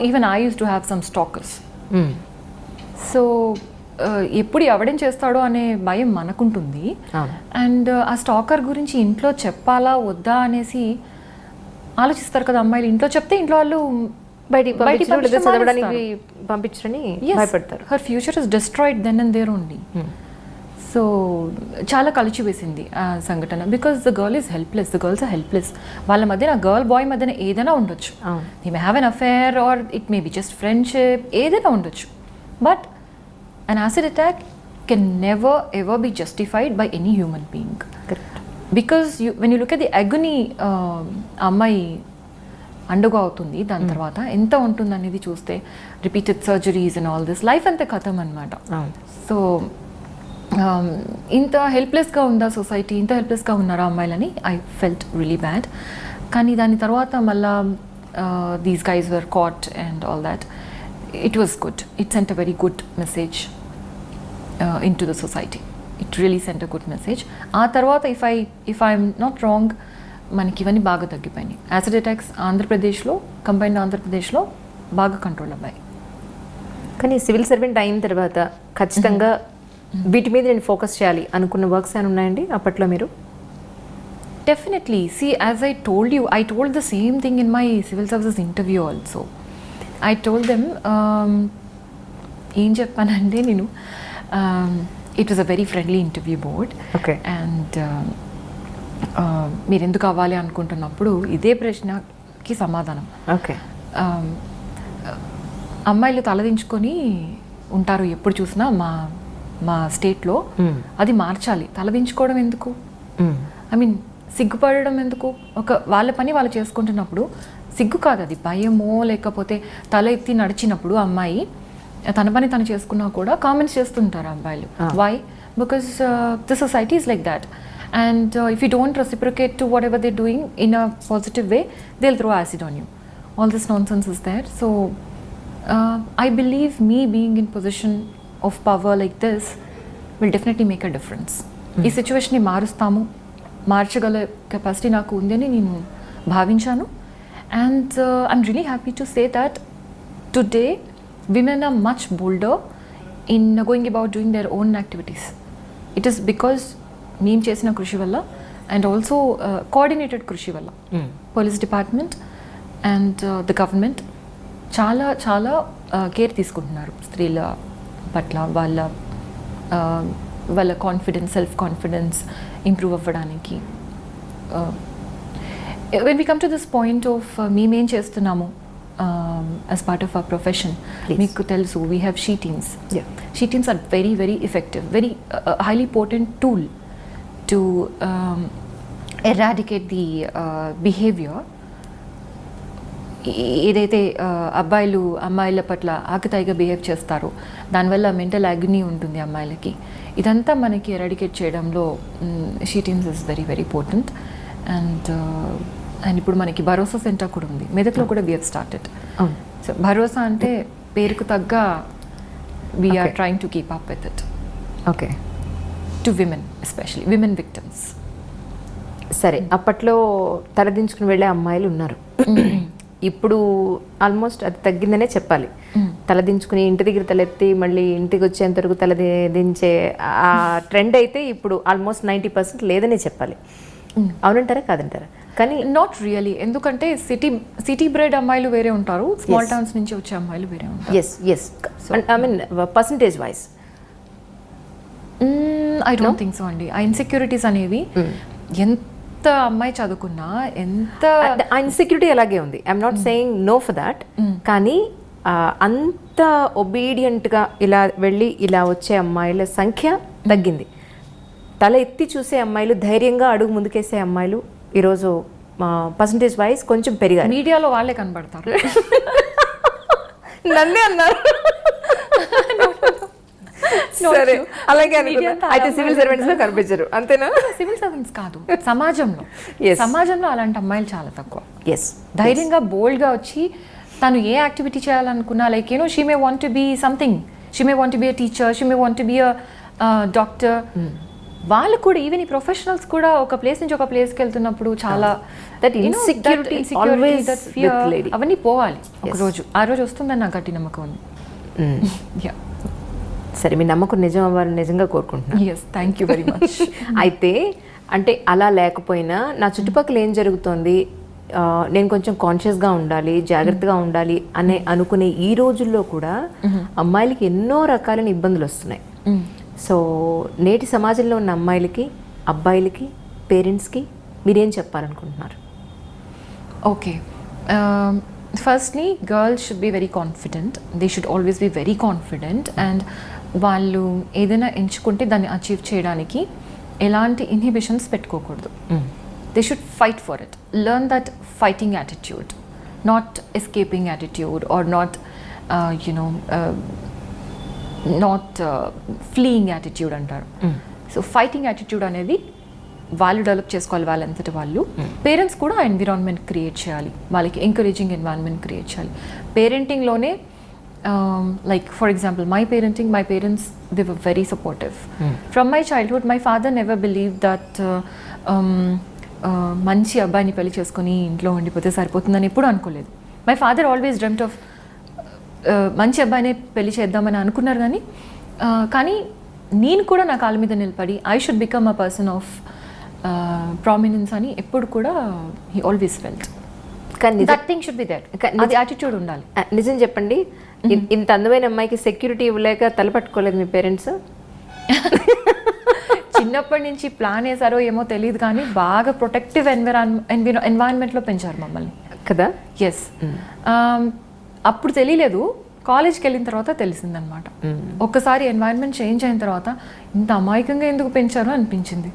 even I use to have some stalkers. So ఎప్పుడు ఎవడేం చేస్తాడో అనే భయం మనకుంటుంది. అండ్ ఆ స్టాకర్ గురించి ఇంట్లో చెప్పాలా వద్దా అనేసి ఆలోచిస్తారు కదా అమ్మాయిలు. ఇంట్లో చెప్తే ఇంట్లో వాళ్ళు బయటికి చదవడానికి పంపించని భయపడతారు. Her future is destroyed then and there only. So చాలా కలిచివేసింది ఆ సంఘటన. Because the girl is helpless, the girls are helpless. వాళ్ళ మధ్యన గర్ల్ బాయ్ మధ్యన ఏదైనా ఉండొచ్చు. They may have an affair or it may be just friendship, ఏదైనా ఉండొచ్చు. But an acid attack can never ever be justified by any human being. Correct. Because when you look at the agony అమ్మాయి అండగో అవుతుంది, దాని తర్వాత ఎంత ఉంటుంది అనేది చూస్తే repeated surgeries and all this, life అంతా కథం అనమాట. సో ఇంత హెల్ప్లెస్గా ఉందా సొసైటీ, ఇంత హెల్ప్లెస్గా ఉన్నారా అమ్మాయిలని ఐ ఫెల్ట్ రియలీ బ్యాడ్. కానీ దాని తర్వాత మళ్ళా these guys were cot and all that. It was good. It sent a very good message into the society. It really sent a good message. ఆ తర్వాత if I'm not wrong, మనకి ఇవన్నీ బాగా తగ్గిపోయినాయి. యాసిడ్ అటాక్స్ ఆంధ్రప్రదేశ్లో, combined ఆంధ్రప్రదేశ్లో బాగా control అవ్వాయి. కానీ సివిల్ సర్వెంట్ అయిన తర్వాత ఖచ్చితంగా వీటి మీద నేను ఫోకస్ చేయాలి అనుకున్న వర్క్స్ ఏమైనా ఉన్నాయండి అప్పట్లో మీరు? Definitely. See, as I told you, I told the same thing in my civil services interview also. I told them, ఏం చెప్పానంటే నేను, it was a very friendly interview board. Okay. And మీరు ఎందుకు అవ్వాలి అనుకుంటున్నప్పుడు ఇదే ప్రశ్నకి సమాధానం. ఓకే. అమ్మాయిలు తలదించుకొని ఉంటారు ఎప్పుడు చూసినా మా స్టేట్లో. అది మార్చాలి. తలదించుకోవడం ఎందుకు? ఐ మీన్ సిగ్గుపడడం ఎందుకు? ఒక వాళ్ళ పని వాళ్ళు చేసుకుంటున్నప్పుడు సిగ్గు కాదు, అది భయమో లేకపోతే తల ఎత్తి నడిచినప్పుడు అమ్మాయి తన పని తను చేసుకున్నా కూడా కామెంట్స్ చేస్తుంటారు అబ్బాయిలు. Why? Because the society is like that. And if you don't reciprocate to whatever they doing in a positive way, they will throw acid on you. All this nonsense is there. So I believe me being in position of power like this will definitely make a difference. ఈ సిచ్యువేషన్ని మారుస్తాము, మార్చగల capacity నాకు ఉందని నేను భావించాను. And I'm really happy to say that today women are much bolder in going about doing their own activities. It is because మేము చేసిన కృషి వల్ల and also coordinated కృషి వల్ల police department and the government చాలా చాలా కేర్ తీసుకుంటున్నారు స్త్రీల పట్ల. వాళ్ళ కాన్ఫిడెన్స్, సెల్ఫ్ కాన్ఫిడెన్స్ ఇంప్రూవ్ అవ్వడానికి. When we come to this point of మేమేం చేస్తున్నాము as part of our profession, మీకు తెలుసు, we have she teams. She teams are very very effective, very highly potent tool to eradicate the behavior. ఏదైతే అబ్బాయిలు అమ్మాయిల పట్ల ఆకతాయిగా behave చేస్తారో దానివల్ల మెంటల్ అగ్ని ఉంటుంది అమ్మాయిలకి. ఇదంతా మనకి ఎరాడికేట్ చేయడంలో she teams is very very important. And ఇప్పుడు మనకి భరోసా సెంటర్ కూడా ఉంది మెదక్లో కూడా. We have started. సో భరోసా అంటే పేరుకు తగ్గ we're trying to keep up with it. Okay. To women, especially women victims. సరే, అప్పట్లో తలదించుకుని వెళ్ళే అమ్మాయిలు ఉన్నారు. ఇప్పుడు ఆల్మోస్ట్ అది తగ్గిందనే చెప్పాలి. తలదించుకుని ఇంటి దగ్గర తలెత్తి మళ్ళీ ఇంటికి వచ్చేంత వరకు తలదించే ఆ ట్రెండ్ అయితే ఇప్పుడు ఆల్మోస్ట్ 90% లేదనే చెప్పాలి. అవునంటారా కాదంటారా? కానీ నాట్ రియలీ. ఎందుకంటే సిటీ బ్రెడ్ అమ్మాయిలు వేరే ఉంటారు, స్మాల్ టౌన్స్ నుంచి వచ్చే అమ్మాయిలు వేరే ఉంటారు. Yes I mean percentage wise I don't think so అండి. ఆ ఇన్సెక్యూరిటీస్ అనేవి ఎంత అమ్మాయి చదువుకున్నా ఎంత ఆ ఇన్సెక్యూరిటీ అలాగే ఉంది. I'm not saying no for that. కానీ అంత ఒబీడియంట్గా ఇలా వెళ్ళి ఇలా వచ్చే అమ్మాయిల సంఖ్య తగ్గింది. తల ఎత్తి చూసే అమ్మాయిలు, ధైర్యంగా అడుగు ముందుకేసే అమ్మాయిలు ఈరోజు పర్సంటేజ్ వైజ్ కొంచెం పెరిగారు. మీడియాలో వాళ్ళే కనబడతారు. నన్నే అన్నారు. సరే, అలాగే అయితే సివిల్ సర్వెంట్స్ లో కనిపించరు, అంతేనా? సివిల్ సర్వెంట్స్ కాదు, సమాజంలో అలాంటి అమ్మాయిలు చాలా తక్కువ. ధైర్యంగా బోల్డ్గా వచ్చి తను ఏ యాక్టివిటీ చేయాలనుకున్నా, like you know she may want to be something, she may want to be a teacher, she may want to be a doctor. వాళ్ళు కూడా ఈవెన్ ఈ ప్రొఫెషనల్స్ కూడా ఒక ప్లేస్ నుంచి ఒక ప్లేస్కి వెళ్తున్నప్పుడు చాలా అవన్నీ పోవాలి ఒక రోజు. ఆ రోజు వస్తుందని నాకు గట్టి నమ్మకం ఉంది. సరే, మీ నమ్మకం నిజం అవ్వాలని నిజంగా కోరుకుంటున్నాను. Yes, thank you very much. అయితే అంటే అలా లేకపోయినా నా చుట్టుపక్కల ఏం జరుగుతోంది, నేను కొంచెం కాన్షియస్గా ఉండాలి, జాగ్రత్తగా ఉండాలి అనే అనుకునే ఈ రోజుల్లో కూడా అమ్మాయిలకి ఎన్నో రకాలైన ఇబ్బందులు వస్తున్నాయి. సో నేటి సమాజంలో ఉన్న అమ్మాయిలకి, అబ్బాయిలకి, పేరెంట్స్కి మీరేం చెప్పాలనుకుంటున్నారు? Okay, firstly girls should be very confident. They should always be very confident. And వాళ్ళు ఏదైనా ఎంచుకుంటే దాన్ని అచీవ్ చేయడానికి ఎలాంటి ఇన్హిబిషన్స్ పెట్టుకోకూడదు. They should fight for it. Learn that fighting attitude, not escaping attitude, or not, fleeing attitude అంటారు. So fighting attitude అనేది వాళ్ళు డెవలప్ చేసుకోవాలి, వాళ్ళంతటి వాళ్ళు. పేరెంట్స్ కూడా ఎన్విరాన్మెంట్ క్రియేట్ చేయాలి, వాళ్ళకి ఎంకరేజింగ్ ఎన్విరాన్మెంట్ క్రియేట్ చేయాలి. పేరెంటింగ్లోనే like for example my parents, they were very supportive. From my childhood my father never believed that మంచి అబ్బాయిని పెళ్లి చేసుకుని ఇంట్లో ఉండిపోతే సరిపోతుందని ఎప్పుడు అనుకోలేదు. My father always dreamed of మంచి అబ్బాయినే పెళ్లి చేద్దామని అనుకున్నారు. కానీ నేను కూడా నా కాళ్ళ మీద నిలబడి I should become a person of prominence అని ఎప్పుడు కూడా హీ ఆల్వేస్ ఫెల్ట్. కానీ that thing should be there. అది యాటిట్యూడ్ ఉండాలి. నిజం చెప్పండి, ఇంత అందమైన అమ్మాయికి సెక్యూరిటీ ఇవ్వలేక తలపట్టుకోలేదు మీ పేరెంట్స్? చిన్నప్పటి నుంచి ప్లాన్ వేసారో ఏమో తెలియదు, కానీ బాగా ప్రొటెక్టివ్ ఎన్వైరన్మెంట్లో పెంచారు మమ్మల్ని కదా. ఎస్, అప్పుడు తెలియలేదు, కాలేజ్కి వెళ్ళిన తర్వాత తెలిసిందనమాట. ఒక్కసారి ఎన్వైరన్మెంట్ చేంజ్ అయిన తర్వాత ఇంత అమాయకంగా ఎందుకు పెంచారో అనిపించింది.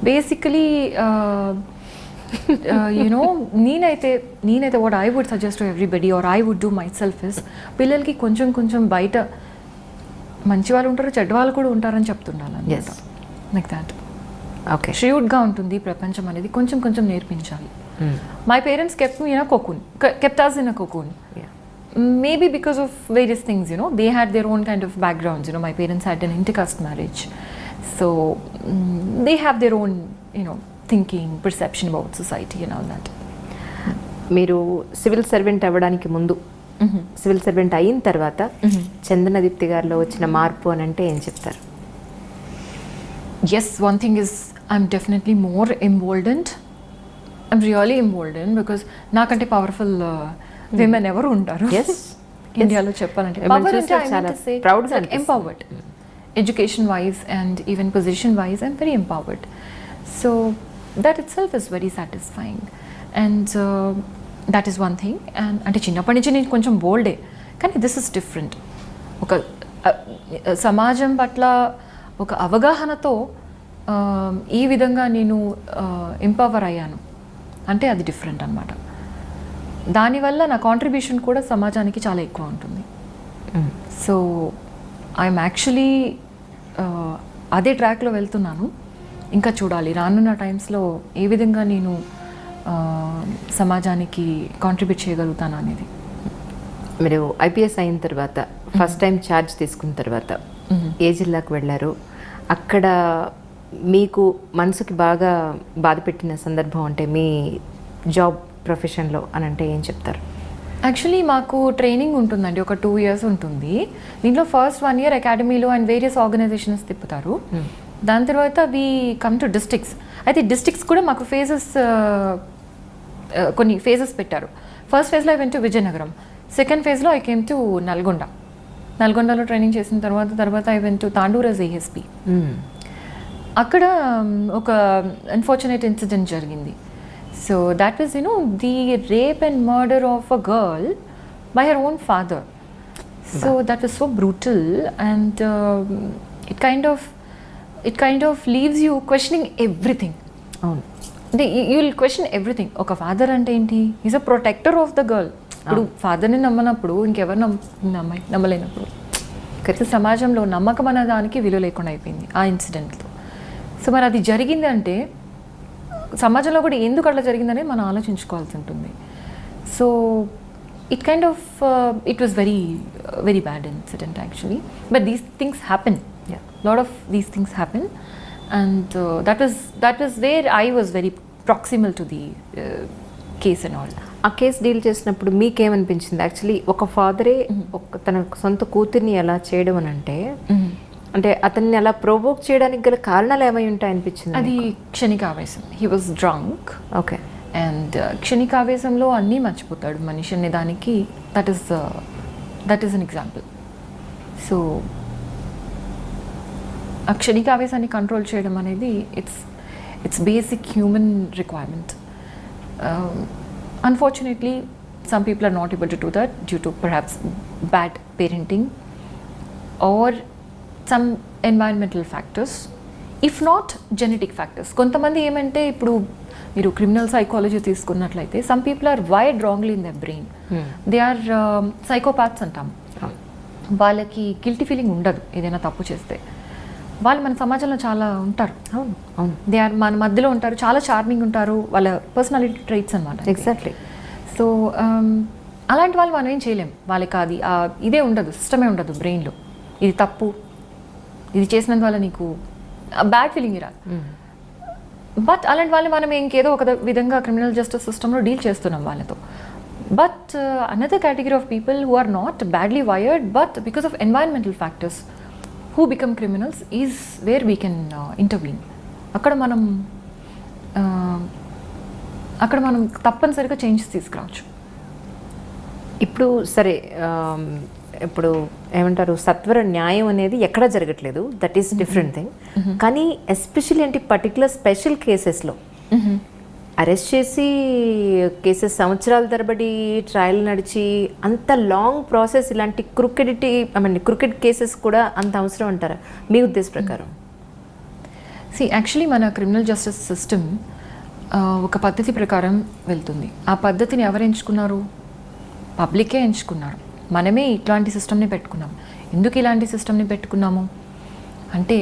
బేసికలీ నేనైతే what I would suggest to everybody or I would do myself is, పిల్లలకి కొంచెం బయట మంచి వాళ్ళు ఉంటారు, చెడ్డ వాళ్ళు కూడా ఉంటారని చెప్తున్నాను. Like that. ఓకే, ష్యూడ్గా ఉంటుంది ప్రపంచం అనేది, కొంచెం నేర్పించాలి. My parents kept us in a cocoon. Maybe because of various things, they had their own kind of backgrounds. My parents had an intercaste marriage, so they have their own thinking, perception about society and all that. మీరు civil servant అవ్వడానికి ముందు, civil servant అయిన తర్వాత చందన దీప్తి గారిలో వచ్చిన మార్పు అని అంటే ఏం చెప్తారు? Yes, one thing is I'm definitely more emboldened. I'm really emboldened because నాకంటే పవర్ఫుల్ విమెన్ ఎవరు ఉంటారు ఇండియాలో చెప్పాలంటే. పవర్ అంటే I mean to say empowered. Education wise and even position wise I'm very empowered. So that itself is very satisfying. And that is one thing. And అంటే చిన్నప్పటి నుంచి నేను కొంచెం బోల్డే, కానీ దిస్ ఇస్ డిఫరెంట్. ఒక సమాజం పట్ల ఒక అవగాహనతో ఈ విధంగా నేను ఎంపవర్ అయ్యాను అంటే అది డిఫరెంట్ అనమాట. దానివల్ల నా కాంట్రిబ్యూషన్ కూడా సమాజానికి చాలా ఎక్కువ ఉంటుంది. సో ఐఎమ్ యాక్చువల్లీ అదే ట్రాక్లో వెళ్తున్నాను. ఇంకా చూడాలి రానున్న టైమ్స్లో ఏ విధంగా నేను సమాజానికి కాంట్రిబ్యూట్ చేయగలుగుతాను అనేది. మీరు ఐపీఎస్ అయిన తర్వాత ఫస్ట్ టైం ఛార్జ్ తీసుకున్న తర్వాత ఏ జిల్లాకు వెళ్ళారు? అక్కడ మీకు మనసుకి బాగా బాధ పెట్టిన సందర్భం అంటే మీ జాబ్ ప్రొఫెషన్లో అని అంటే ఏం చెప్తారు? యాక్చువల్లీ మాకు ట్రైనింగ్ ఉంటుందండి, ఒక 2 years ఉంటుంది. దీంట్లో ఫస్ట్ 1 year అకాడమీలో అండ్ వేరియస్ ఆర్గనైజేషన్స్ తిప్పుతారు. దాని తర్వాత వీ కమ్ టు డిస్ట్రిక్ట్స్. అయితే డిస్ట్రిక్ట్స్ కూడా మాకు కొన్ని ఫేజెస్ పెట్టారు. ఫస్ట్ ఫేజ్లో I went to Vizianagaram, second ఫేజ్లో ఐ కేమ్ టు నల్గొండలో ట్రైనింగ్ చేసిన తర్వాత I went to Tandur as ASP. అక్కడ ఒక అన్ఫార్చునేట్ ఇన్సిడెంట్ జరిగింది. So that was the rape and murder of a girl by her own father. So that was so brutal and it kind of leaves you questioning everything. You will question everything. ఒక father అంటే ఏంటి? Is a protector of the girl. ఇప్పుడు ఫాదర్ని నమ్మనప్పుడు ఇంకెవరు నమ్మలేనప్పుడు సమాజంలో నమ్మకం అనే దానికి విలువ లేకుండా అయిపోయింది ఆ ఇన్సిడెంట్తో. సో మరి అది జరిగింది అంటే సమాజంలో కూడా ఎందుకు అట్లా జరిగిందనే మనం ఆలోచించుకోవాల్సి ఉంటుంది. So it was very bad incident actually, but these things happen. Lot of these things happen, and that was where I was very proximal to the case and all. ఆ కేసు డీల్ చేసినప్పుడు మీకేమనిపించింది? Actually ఒక ఫాదరే తన సొంత కూతుర్ని ఎలా చేయడం అని అంటే అంటే అతన్ని అలా ప్రొవోక్ చేయడానికి గల కారణాలు ఏమై ఉంటాయి అనిపించింది? అది క్షణికావేశం. He was drunk. Okay. And క్షణికావేశంలో అన్నీ మర్చిపోతాడు మనిషి అనే దానికి that is an example. So ఆ క్షణికావేశాన్ని కంట్రోల్ చేయడం అనేది it's basic human requirement. Unfortunately some people are not able to do that due to perhaps bad parenting or some environmental factors, if not genetic factors. కొంతమంది ఏమంటే ఇప్పుడు మీరు criminal psychology తీసుకున్నట్లయితే some people are wired wrongly in their brain. They are psychopaths అంటాం. వాళ్ళకి guilty feeling ఉండదు ఏదైనా తప్పు చేస్తే. వాళ్ళు మన సమాజంలో చాలా ఉంటారు. అవును. దే ఆర్ మన మధ్యలో ఉంటారు, చాలా చార్మింగ్ ఉంటారు, వాళ్ళ పర్సనాలిటీ ట్రైట్స్ అనమాట. ఎగ్జాక్ట్లీ. సో అలాంటి వాళ్ళు మనం ఏం చేయలేం. వాళ్ళకి అది ఇదే ఉండదు, సిస్టమే ఉండదు బ్రెయిన్లో. ఇది తప్పు, ఇది చేసినందువల్ల నీకు బ్యాడ్ ఫీలింగ్ రాదు. బట్ అలాంటి వాళ్ళు మనం ఇంకేదో ఒక విధంగా క్రిమినల్ జస్టిస్ సిస్టంలో డీల్ చేస్తున్నాం వాళ్ళతో. But another category of people who are not badly wired but because of environmental factors who become criminals is where we can intervene. అక్కడ మనం తప్పనిసరిగా చేంజెస్ తీసుకురావచ్చు. ఇప్పుడు సరే, ఇప్పుడు ఏమంటారు, సత్వర న్యాయం అనేది ఎక్కడా జరగట్లేదు, దట్ ఈస్ డిఫరెంట్ థింగ్. కానీ ఎస్పెషల్లీ అంటే పర్టికులర్ స్పెషల్ కేసెస్లో అరెస్ట్ చేసి కేసెస్ సంవత్సరాల తరబడి ట్రయల్ నడిచి అంత లాంగ్ ప్రాసెస్, ఇలాంటి క్రికెట్ కేసెస్ కూడా అంత అవసరం అంటారా మీ ఉద్దేశ ప్రకారం? యాక్చువల్లీ మన క్రిమినల్ జస్టిస్ సిస్టమ్ ఒక పద్ధతి ప్రకారం వెళ్తుంది. ఆ పద్ధతిని ఎవరు ఎంచుకున్నారు? పబ్లికే ఎంచుకున్నారు. మనమే ఇట్లాంటి సిస్టమ్ని పెట్టుకున్నాం. ఎందుకు ఇలాంటి సిస్టమ్ని పెట్టుకున్నాము అంటే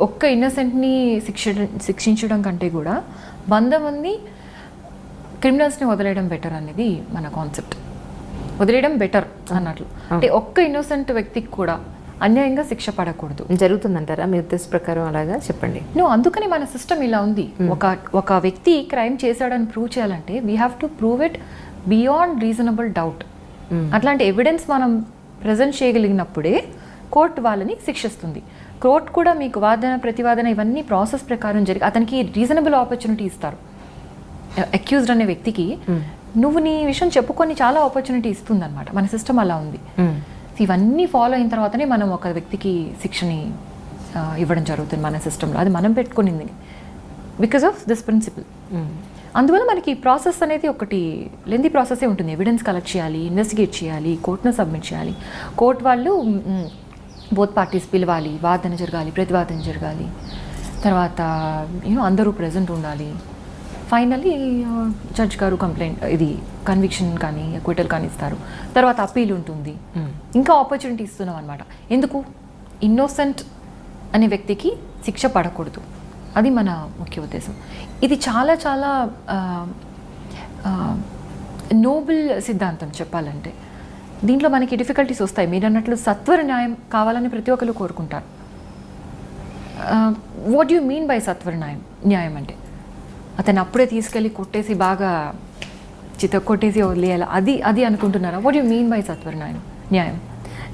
ఒక్క ఇన్నసెంట్ని శిక్షించడం కంటే కూడా 100 మంది క్రిమినల్స్ని వదిలేయడం బెటర్ అనేది మన కాన్సెప్ట్. వదిలేయడం బెటర్ అన్నట్లు. అంటే ఒక్క ఇన్నోసెంట్ వ్యక్తికి కూడా అన్యాయంగా శిక్ష పడకూడదు. జరుగుతుందంటారా మీ ఉద్దేశ ప్రకారం? అలాగా చెప్పండి. అందుకని మన సిస్టమ్ ఇలా ఉంది. ఒక వ్యక్తి క్రైమ్ చేశాడని ప్రూవ్ చేయాలంటే we have to prove it beyond reasonable doubt. అట్లాంటి ఎవిడెన్స్ మనం ప్రజెంట్ చేయగలిగినప్పుడే కోర్టు వాళ్ళని శిక్షిస్తుంది. కోర్టు కూడా మీకు వాదన ప్రతివాదన ఇవన్నీ ప్రాసెస్ ప్రకారం జరిగి అతనికి రీజనబుల్ ఆపర్చునిటీ ఇస్తారు. అక్యూజ్డ్ అనే వ్యక్తికి నువ్వు నీ విషయం చెప్పుకొని చాలా ఆపర్చునిటీ ఇస్తుంది అనమాట. మన సిస్టమ్ అలా ఉంది. ఇవన్నీ ఫాలో అయిన తర్వాతనే మనం ఒక వ్యక్తికి శిక్షని ఇవ్వడం జరుగుతుంది మన సిస్టంలో. అది మనం పెట్టుకునింది బికాస్ ఆఫ్ దిస్ ప్రిన్సిపల్. అందువల్ల మనకి ప్రాసెస్ అనేది ఒకటి లెంతీ ప్రాసెసే ఉంటుంది. ఎవిడెన్స్ కలెక్ట్ చేయాలి, ఇన్వెస్టిగేట్ చేయాలి, కోర్టును సబ్మిట్ చేయాలి, కోర్టు వాళ్ళు బోత్ పార్టీస్ పిలవాలి, వాదన జరగాలి, ప్రతివాదన జరగాలి, తర్వాత అందరూ ప్రెజెంట్ ఉండాలి. ఫైనల్లీ జడ్జ్ గారు ఇది కన్విక్షన్ కానీ అక్విటల్ కానీ ఇస్తారు. తర్వాత అప్పీల్ ఉంటుంది. ఇంకా ఆపర్చునిటీ ఇస్తున్నాం అనమాట. ఎందుకు? ఇన్నోసెంట్ అనే వ్యక్తికి శిక్ష పడకూడదు. అది మన ముఖ్య ఉద్దేశం. ఇది చాలా చాలా నోబుల్ సిద్ధాంతం చెప్పాలంటే. దీంట్లో మనకి డిఫికల్టీస్ వస్తాయి. మీరు అన్నట్లు సత్వర న్యాయం కావాలని ప్రతి ఒక్కరు కోరుకుంటారు. వాట్ యు మీన్ బై సత్వర న్యాయం అంటే అతను అప్పుడే తీసుకెళ్ళి కొట్టేసి బాగా కొట్టేసి వదిలేయాలి, అది అనుకుంటున్నారా? వాట్ యు మీన్ బై సత్వర న్యాయం?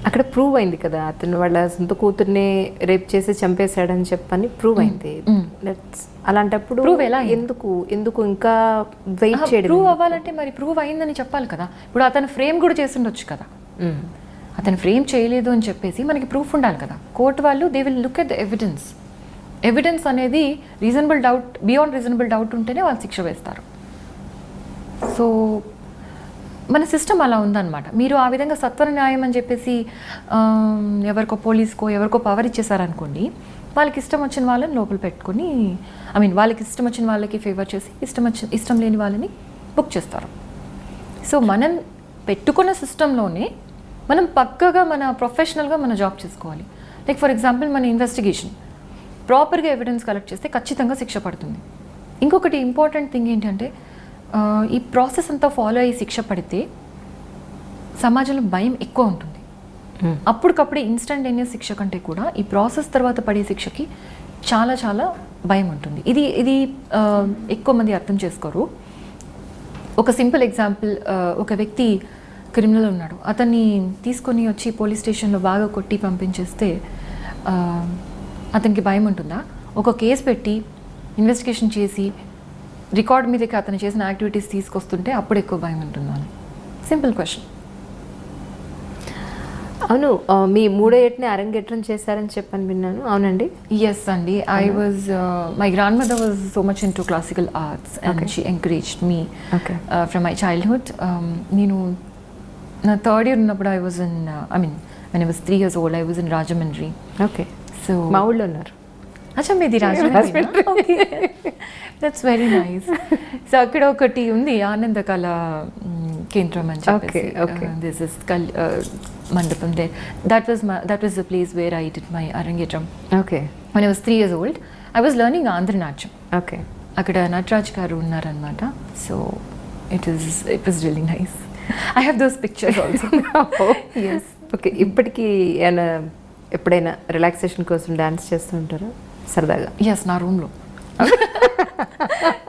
అక్కడ ప్రూవ్ అయింది కదా, అతను వాళ్ళ సొంత కూతుర్ని రేప్ చేసి చంపేశాడని చెప్పని ప్రూవ్ అయింది. అలాంటప్పుడు ప్రూవ్ ఎలా? ఎందుకు ఇంకా వెయిట్ చేయడం? ప్రూవ్ అవ్వాలంటే మరి ప్రూవ్ అయిందని చెప్పాలి కదా. ఇప్పుడు అతను ఫ్రేమ్ కూడా చేసిండొచ్చు కదా. అతను ఫ్రేమ్ చేయలేదు అని చెప్పేసి మనకి ప్రూఫ్ ఉండాలి కదా. కోర్టు వాళ్ళు they will look at the evidence అనేది reasonable doubt, beyond reasonable doubt ఉంటేనే వాళ్ళు శిక్ష వేస్తారు. సో మన సిస్టమ్ అలా ఉందన్నమాట. మీరు ఆ విధంగా సత్వర న్యాయం అని చెప్పేసి ఎవరికో పోలీస్కో ఎవరికో పవర్ ఇచ్చేసారనుకోండి, వాళ్ళకి ఇష్టం వచ్చిన వాళ్ళని లోపల పెట్టుకొని వాళ్ళకి ఇష్టం వచ్చిన వాళ్ళకి ఫేవర్ చేసి ఇష్టం లేని వాళ్ళని బుక్ చేస్తారు. సో మనం పెట్టుకున్న సిస్టంలోనే మనం పక్కగా మన ప్రొఫెషనల్గా మన జాబ్ చేసుకోవాలి. లైక్ ఫర్ ఎగ్జాంపుల్ మన ఇన్వెస్టిగేషన్ ప్రాపర్గా ఎవిడెన్స్ కలెక్ట్ చేస్తే ఖచ్చితంగా శిక్ష పడుతుంది. ఇంకొకటి ఇంపార్టెంట్ థింగ్ ఏంటంటే ఈ ప్రాసెస్ అంతా ఫాలో అయ్యి శిక్ష పడితే సమాజంలో భయం ఎక్కువ ఉంటుంది. అప్పటికప్పుడే ఇన్స్టంటేనియస్ శిక్ష కంటే కూడా ఈ ప్రాసెస్ తర్వాత పడే శిక్షకి చాలా చాలా భయం ఉంటుంది. ఇది ఎక్కువ మంది అర్థం చేసుకోరు. ఒక సింపుల్ ఎగ్జాంపుల్, ఒక వ్యక్తి క్రిమినల్ ఉన్నాడు, అతన్ని తీసుకొని వచ్చి పోలీస్ స్టేషన్లో బాగా కొట్టి పంపించేస్తే అతనికి భయం ఉంటుందా? ఒక కేసు పెట్టి ఇన్వెస్టిగేషన్ చేసి రికార్డ్ మీదకి అతను చేసిన యాక్టివిటీస్ తీసుకొస్తుంటే అప్పుడు ఎక్కువ భయం ఉంటుందా? Simple question. అవును, మీ 3వ ఏటనే అరంగేట్రం చేశారని చెప్పని విన్నాను, అవునండి? ఎస్ అండి, I was my grand mother was so much in to classical arts and she encouraged me from my childhood. నేను నా 3rd year ఉన్నప్పుడు I was in when I was 3 years old, I was in Rajahmundry. Okay, so మా ఊళ్ళో ఉన్నారు. అచ్చా, మీది Rajahmundry? Okay, that's very nice. So అక్కడ ఒకటి ఉంది ఆనందకళ కేంద్రం అని చెప్పేసి, this is mandapam. They that was the place where I did my arangetram. Okay, when I was 3 years old, I was learning Andhra Natyam. Okay, అక్కడ నటరాజ్ గారు ఉన్నారనమాట. So it was really nice. I have those pictures also. Yes. Okay, ఇప్పటికీ ఎప్పుడైనా relaxation కోసం dance చేస్తూ ఉంటారా సరదాగా? Yes, నా రూమ్లో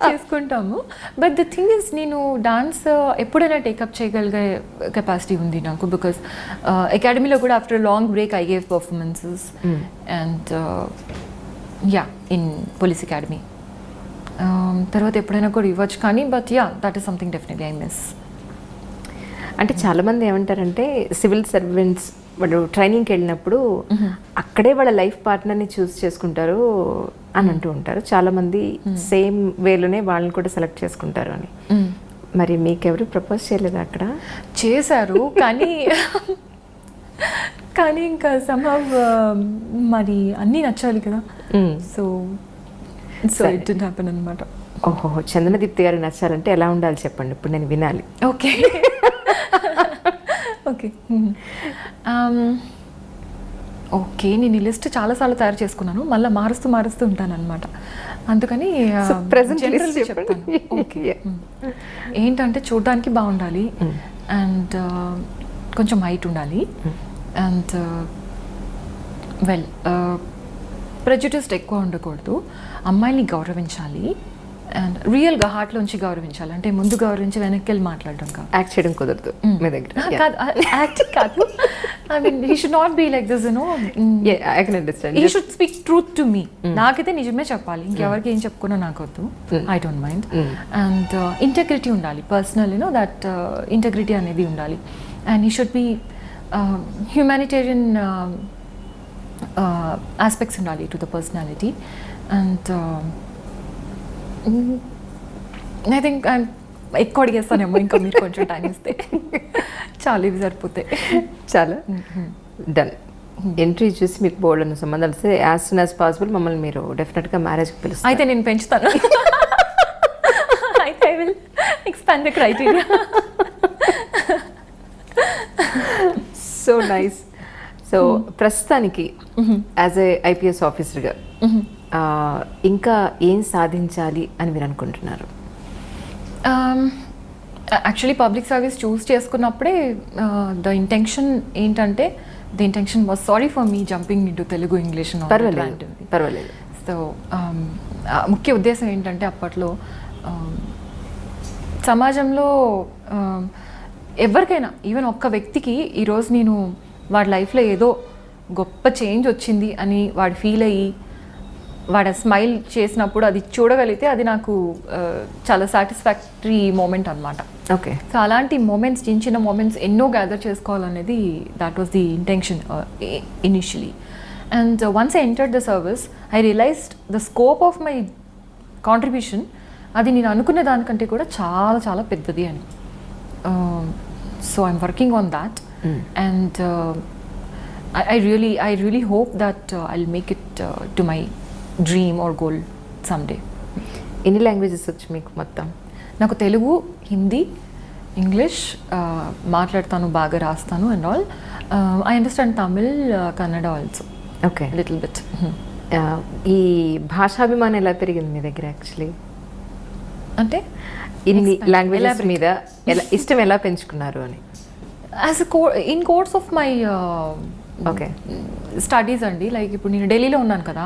చేసుకుంటాము. బట్ ద థింగ్ ఇస్, నేను డాన్స్ ఎప్పుడైనా టేకప్ చేయగలిగే కెపాసిటీ ఉంది నాకు. బికాస్ అకాడమీలో కూడా after long break I gave performances and in police academy. తర్వాత ఎప్పుడైనా కూడా ఇవ్వచ్చు కానీ, but that is something definitely I miss. అంటే చాలామంది ఏమంటారంటే సివిల్ సర్వెంట్స్ వాళ్ళు ట్రైనింగ్కి వెళ్ళినప్పుడు అక్కడే వాళ్ళ లైఫ్ పార్ట్నర్ని చూస్ చేసుకుంటారు అని అంటూ ఉంటారు. చాలామంది సేమ్ వేలోనే వాళ్ళని కూడా సెలెక్ట్ చేసుకుంటారు అని. మరి మీకెవరు ప్రపోజ్ చేయలేదు అక్కడ? చేశారు కానీ ఇంకా సమ్హౌ మరి అన్నీ నచ్చాలి కదా. సో ఇట్ డిడ్ంట్ హ్యాపెన్ అనమాట. ఓహో, చందన దీప్తి గారు నచ్చాలంటే ఎలా ఉండాలి చెప్పండి, ఇప్పుడు నేను వినాలి. ఓకే ఓకే ఓకే, నేను ఈ లిస్ట్ చాలాసార్లు తయారు చేసుకున్నాను, మళ్ళీ మారుస్తూ ఉంటాను అనమాట. అందుకని చెప్తాను. ఓకే, ఏంటంటే చూడడానికి బాగుండాలి అండ్ కొంచెం హైట్ ఉండాలి అండ్ ప్రెజుడిస్డ్ ఎక్కువ ఉండకూడదు, అమ్మాయిని గౌరవించాలి అండ్ రియల్గా హార్ట్లోంచి గౌరవించాలి. అంటే ముందు గౌరవించి వెనక్కి వెళ్ళి మాట్లాడడం కాదు, యాక్ట్ చేయడం కుదరదు మీ దగ్గర. యాక్టింగ్ కాదు, I mean he should not be like this, I can understand. He should speak truth to me. నాకైతే నిజమే చెప్పాలి, ఇంకెవరికి ఏం చెప్పుకున్నా నాకు వద్దు, I don't mind. And integrity ఉండాలి, పర్సనల్ దట్ ఇంటెగ్రిటీ అనేది ఉండాలి. And he should be humanitarian aspects ఉండాలి to the personality. And I think ఎక్కువ అడిగేస్తానేమో, ఇంకా మీరు కొంచెం టైం ఇస్తే చాలా ఇవి సరిపోతాయి. చాలా డన్. ఎంట్రీ చూసి మీకు బోర్డు అన్న సంబంధాలు వస్తే యాజ్ సూన్ యాజ్ పాసిబుల్ మమ్మల్ని మీరు డెఫినెట్గా మ్యారేజ్కి పిలుస్తారు. అయితే నేను పెంచుతాను. అయితే I will expand the criteria. So nice. So ప్రస్తుతానికి యాజ్ ఏ ఐపీఎస్ ఆఫీసర్గా ఇంకా ఏం సాధించాలి అని మీరు అనుకుంటున్నారు? యాక్చువల్లీ పబ్లిక్ సర్వీస్ చూస్ చేసుకున్నప్పుడే ద ఇంటెన్షన్ ఏంటంటే, the intention was, sorry for me jumping into Telugu English. పర్వాలేదు. సో ముఖ్య ఉద్దేశం ఏంటంటే, అప్పట్లో సమాజంలో ఎవరికైనా, ఈవెన్ ఒక్క వ్యక్తికి ఈరోజు నేను వాడి లైఫ్లో ఏదో గొప్ప చేంజ్ వచ్చింది అని వాడు ఫీల్ అయ్యి వాడు స్మైల్ చేసినప్పుడు అది చూడగలిగితే అది నాకు చాలా సాటిస్ఫాక్టరీ మూమెంట్ అనమాట. ఓకే. సో అలాంటి మూమెంట్స్, చిన్న చిన్న మూమెంట్స్ ఎన్నో గ్యాదర్ చేసుకోవాలనేది that was the intention initially. And once I entered the service I realised the scope of my contribution. అది నేను అనుకునే దానికంటే కూడా చాలా చాలా పెద్దది అని. So I'm working on that and I really hope that I'll make it to my dream or goal someday. ఎన్ని లాంగ్వేజెస్ వచ్చు మీకు మొత్తం? నాకు తెలుగు, హిందీ, ఇంగ్లీష్ మాట్లాడతాను, బాగా రాస్తాను and all. I understand Tamil, Kannada also. Okay, little bit. ఈ భాషాభిమానం ఎలా పెరిగింది మీ దగ్గర యాక్చువల్లీ? అంటే ఇన్ని లాంగ్వేజెస్ మీద ఇష్టం ఎలా పెంచుకున్నారు అని? As in course of my okay studies అండి. లైక్ ఇప్పుడు నేను ఢిల్లీలో ఉన్నాను కదా,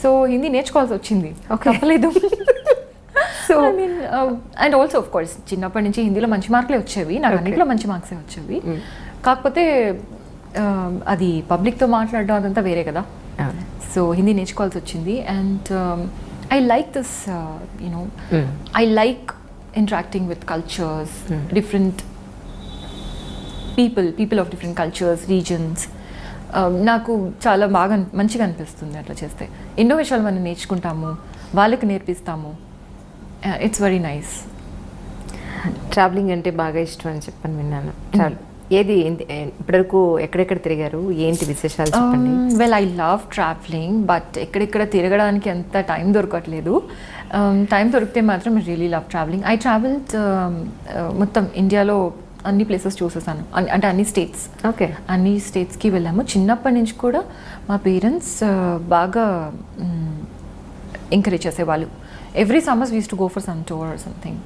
సో హిందీ నేర్చుకోవాల్సి వచ్చింది, తప్పలేదు. So and also of course చిన్నప్పటి నుంచి హిందీలో మంచి మార్కులే వచ్చేవి, నాకు అన్నింటిలో మంచి మార్క్సే వచ్చేవి. కాకపోతే అది పబ్లిక్తో మాట్లాడడం అదంతా వేరే కదా, సో హిందీ నేర్చుకోవాల్సి వచ్చింది. And I like this you know, I like interacting with cultures, different people of different cultures, reasons. నాకు చాలా బాగా మంచిగా అనిపిస్తుంది అట్లా చేస్తే. ఎన్నో విషయాలు మనం నేర్చుకుంటాము, వాళ్ళకి నేర్పిస్తాము. It's very nice. ట్రావెలింగ్ అంటే బాగా ఇష్టం అని చెప్పని విన్నాను. ఏది ఇప్పటివరకు ఎక్కడెక్కడ తిరిగారు, ఏంటి విశేషాలు చెప్పండి. Well, I love travelling, but ఎక్కడెక్కడ తిరగడానికి అంత టైం దొరకట్లేదు. టైం దొరికితే మాత్రం I really love travelling. I travelled మొత్తం ఇండియాలో అన్ని ప్లేసెస్ చూసేసాను, అంటే అన్ని స్టేట్స్. ఓకే, అన్ని స్టేట్స్కి వెళ్ళాము. చిన్నప్పటి నుంచి కూడా మా పేరెంట్స్ బాగా ఎంకరేజ్ చేసేవాళ్ళు. Every summers we use to go for some tour or something.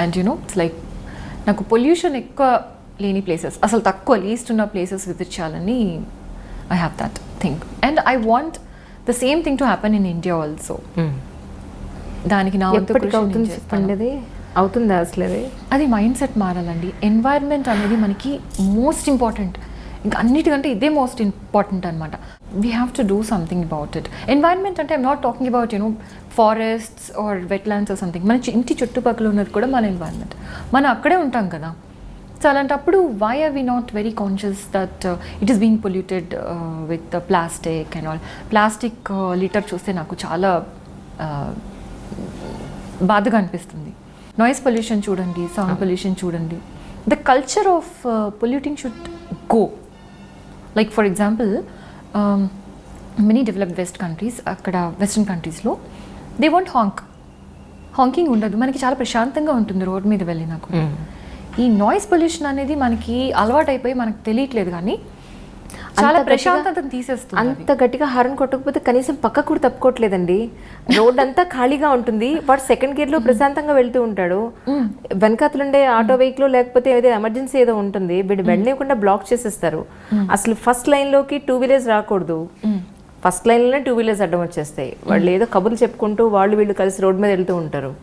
And you know it's like నాకు పొల్యూషన్ ఎక్కువ లేని ప్లేసెస్, అసలు తక్కువ లీస్ట్ ఉన్న ప్లేసెస్ విజిట్ చేయాలని I have that thing. And I want the same thing to happen in India also. దానికి నా చెప్పండి, అవుతుందా అసలు? అది మైండ్ సెట్ మారాలండి. ఎన్వైర్న్మెంట్ అనేది మనకి మోస్ట్ ఇంపార్టెంట్, ఇంకా అన్నిటికంటే ఇదే మోస్ట్ ఇంపార్టెంట్ అనమాట. We have to do something about it. Environment అంటే I'm not talking about you know forests or wetlands or something. మన ఇంటి చుట్టుపక్కల ఉన్నది కూడా మన ఎన్వైర్న్మెంట్, మనం అక్కడే ఉంటాం కదా. సో అలాంటప్పుడు why are we not very conscious that it is being polluted with plastic and all. Plastic litter చూస్తే నాకు చాలా బాధగా అనిపిస్తుంది. నాయిస్ పొల్యూషన్ చూడండి, సౌండ్ పొల్యూషన్ చూడండి. The culture of polluting should go. Like for example many developed west countries, అక్కడ western కంట్రీస్లో they want honking ఉండదు. మనకి చాలా ప్రశాంతంగా ఉంటుంది రోడ్ మీద వెళ్ళినా కూడా. ఈ నాయిస్ పొల్యూషన్ అనేది మనకి అలవాటు అయిపోయి మనకు తెలియట్లేదు, కానీ చాలా ప్రశాంతతను తీసేస్తుంది. అంత గట్టిగా హారన్ కొట్టకపోతే కనీసం పక్కకు కూడా తప్పుకోవట్లేదండి. రోడ్ అంతా ఖాళీగా ఉంటుంది, వాడు సెకండ్ గేర్ లో ప్రశాంతంగా వెళ్తూ ఉంటాడు. వెనకాతలుండే ఆటో వెహికల్ లేకపోతే ఏదో ఎమర్జెన్సీ ఏదో ఉంటుంది, వీడు వెళ్ళలేకుండా బ్లాక్ చేసేస్తారు. అసలు ఫస్ట్ లైన్ లోకి 2 వీలర్స్ రాకూడదు, ఫస్ట్ లైన్ లోనే 2 వీలర్స్ అడ్డం వచ్చేస్తాయి. వాళ్ళు ఏదో కబుర్లు చెప్పుకుంటూ వాళ్ళు వీళ్ళు కలిసి రోడ్డు మీద వెళ్తూ ఉంటారు.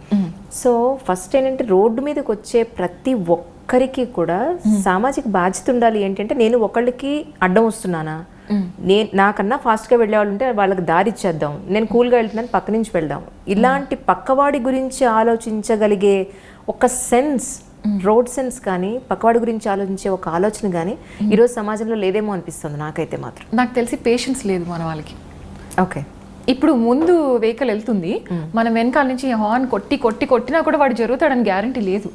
సో ఫస్ట్ ఏంటంటే రోడ్డు మీదకి వచ్చే ప్రతి ఒక్కరికి కూడా సామాజిక బాధ్యత ఉండాలి. ఏంటంటే నేను ఒకళ్ళకి అడ్డం వస్తున్నానా, నేను నాకన్నా ఫాస్ట్గా వెళ్ళే వాళ్ళు ఉంటే వాళ్ళకి దారి ఇచ్చేద్దాం, నేను కూల్గా వెళ్తున్నాను పక్క నుంచి వెళ్దాం. ఇలాంటి పక్కవాడి గురించి ఆలోచించగలిగే ఒక సెన్స్, రోడ్ సెన్స్ కానీ పక్కవాడి గురించి ఆలోచించే ఒక ఆలోచన కానీ ఈరోజు సమాజంలో లేదేమో అనిపిస్తుంది నాకైతే మాత్రం. నాకు తెలిసి పేషెన్స్ లేదు మన వాళ్ళకి. ఓకే, ఇప్పుడు ముందు వెహికల్ వెళ్తుంది, మనం వెనకాల నుంచి హార్న్ కొట్టినా కూడా వాడు జరుగుతాడని గ్యారంటీ లేదు.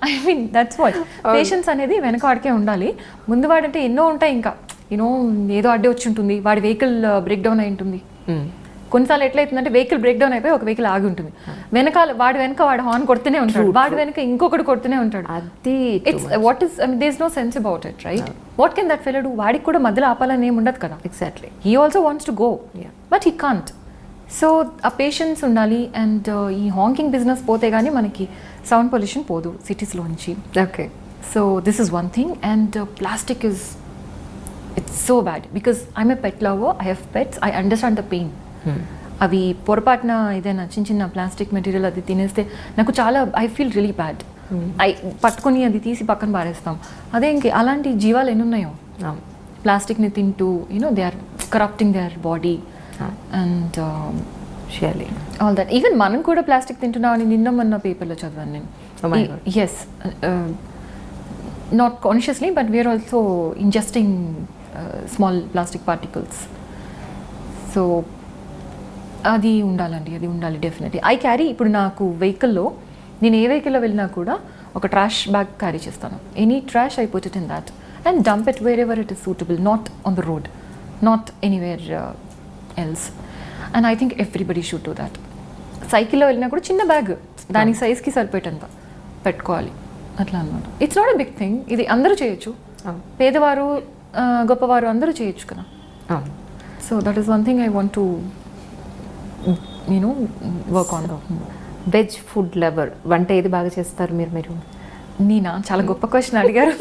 I mean that's what patience అనేది వెనకాడికే ఉండాలి. ముందు వాడంటే ఎన్నో ఉంటాయి, ఇంకా యూనో ఏదో అడ్డే వచ్చి ఉంటుంది, వాడి వెహికల్ బ్రేక్ డౌన్ అయి ఉంటుంది. కొన్నిసార్లు ఎట్లయితుందంటే వెహికల్ బ్రేక్ డౌన్ అయిపోయి ఒక వెహికల్ ఆగి ఉంటుంది, వాడి వెనక వాడు హార్న్ కొడుతూనే ఉంటాడు, వాడి వెనక ఇంకొకటి కొడుతూనే ఉంటాడు. It's what is there is no sense about it, right? What can that fellow do? వాడికి కూడా మధ్యలో ఆపాలని ఏమి ఉండదు కదా. Exactly, he also wants to go but he can't. So ఆ పేషెన్స్ ఉండాలి. అండ్ ఈ హాంకింగ్ బిజినెస్ పోతే కానీ మనకి సౌండ్ పొల్యూషన్ పోదు సిటీస్లో నుంచి. Okay, so this is one thing. And plastic is it's so bad because I'm a pet lover, I have pets, I understand the pain. అవి పొరపాటున ఏదైనా చిన్న ప్లాస్టిక్ మెటీరియల్ అది తినేస్తే నాకు చాలా ఐ ఫీల్ రియలీ బ్యాడ్. పట్టుకొని అది తీసి పక్కన పారేస్తాం. అదే ఇంక అలాంటి జీవాలు ఎన్ని ఉన్నాయో ప్లాస్టిక్ని తింటూ, you know they are corrupting their body and surely all that. Even మనం కూడా ప్లాస్టిక్ తింటున్నామని నిన్న మొన్న పేపర్లో చదివాను నేను. Yes, not consciously but we're also ingesting small plastic particles. So అది ఉండాలండి, అది ఉండాలి డెఫినెట్లీ. ఐ క్యారీ, ఇప్పుడు నాకు వెహికల్లో నేను ఏ వెహికల్లో వెళ్ళినా కూడా ఒక ట్రాష్ బ్యాగ్ క్యారీ చేస్తాను. Any trash I put it in that and dump it where ever it is suitable, not on the road, not anywhere else. And I think everybody should do that. సైకిల్లో వెళ్ళినా కూడా చిన్న bag దాని సైజ్కి సరిపోయేటంత పెట్టుకోవాలి, అట్లా అనమాట. It's not a big thing, ఇది అందరూ చేయొచ్చు, పేదవారు గొప్పవారు అందరూ చేయొచ్చు కదా. So that is one thing I want to work on. Veg food lover, వంట ఏది బాగా చేస్తారు మీరు? నేనా? చాలా గొప్ప క్వశ్చన్ అడిగారు.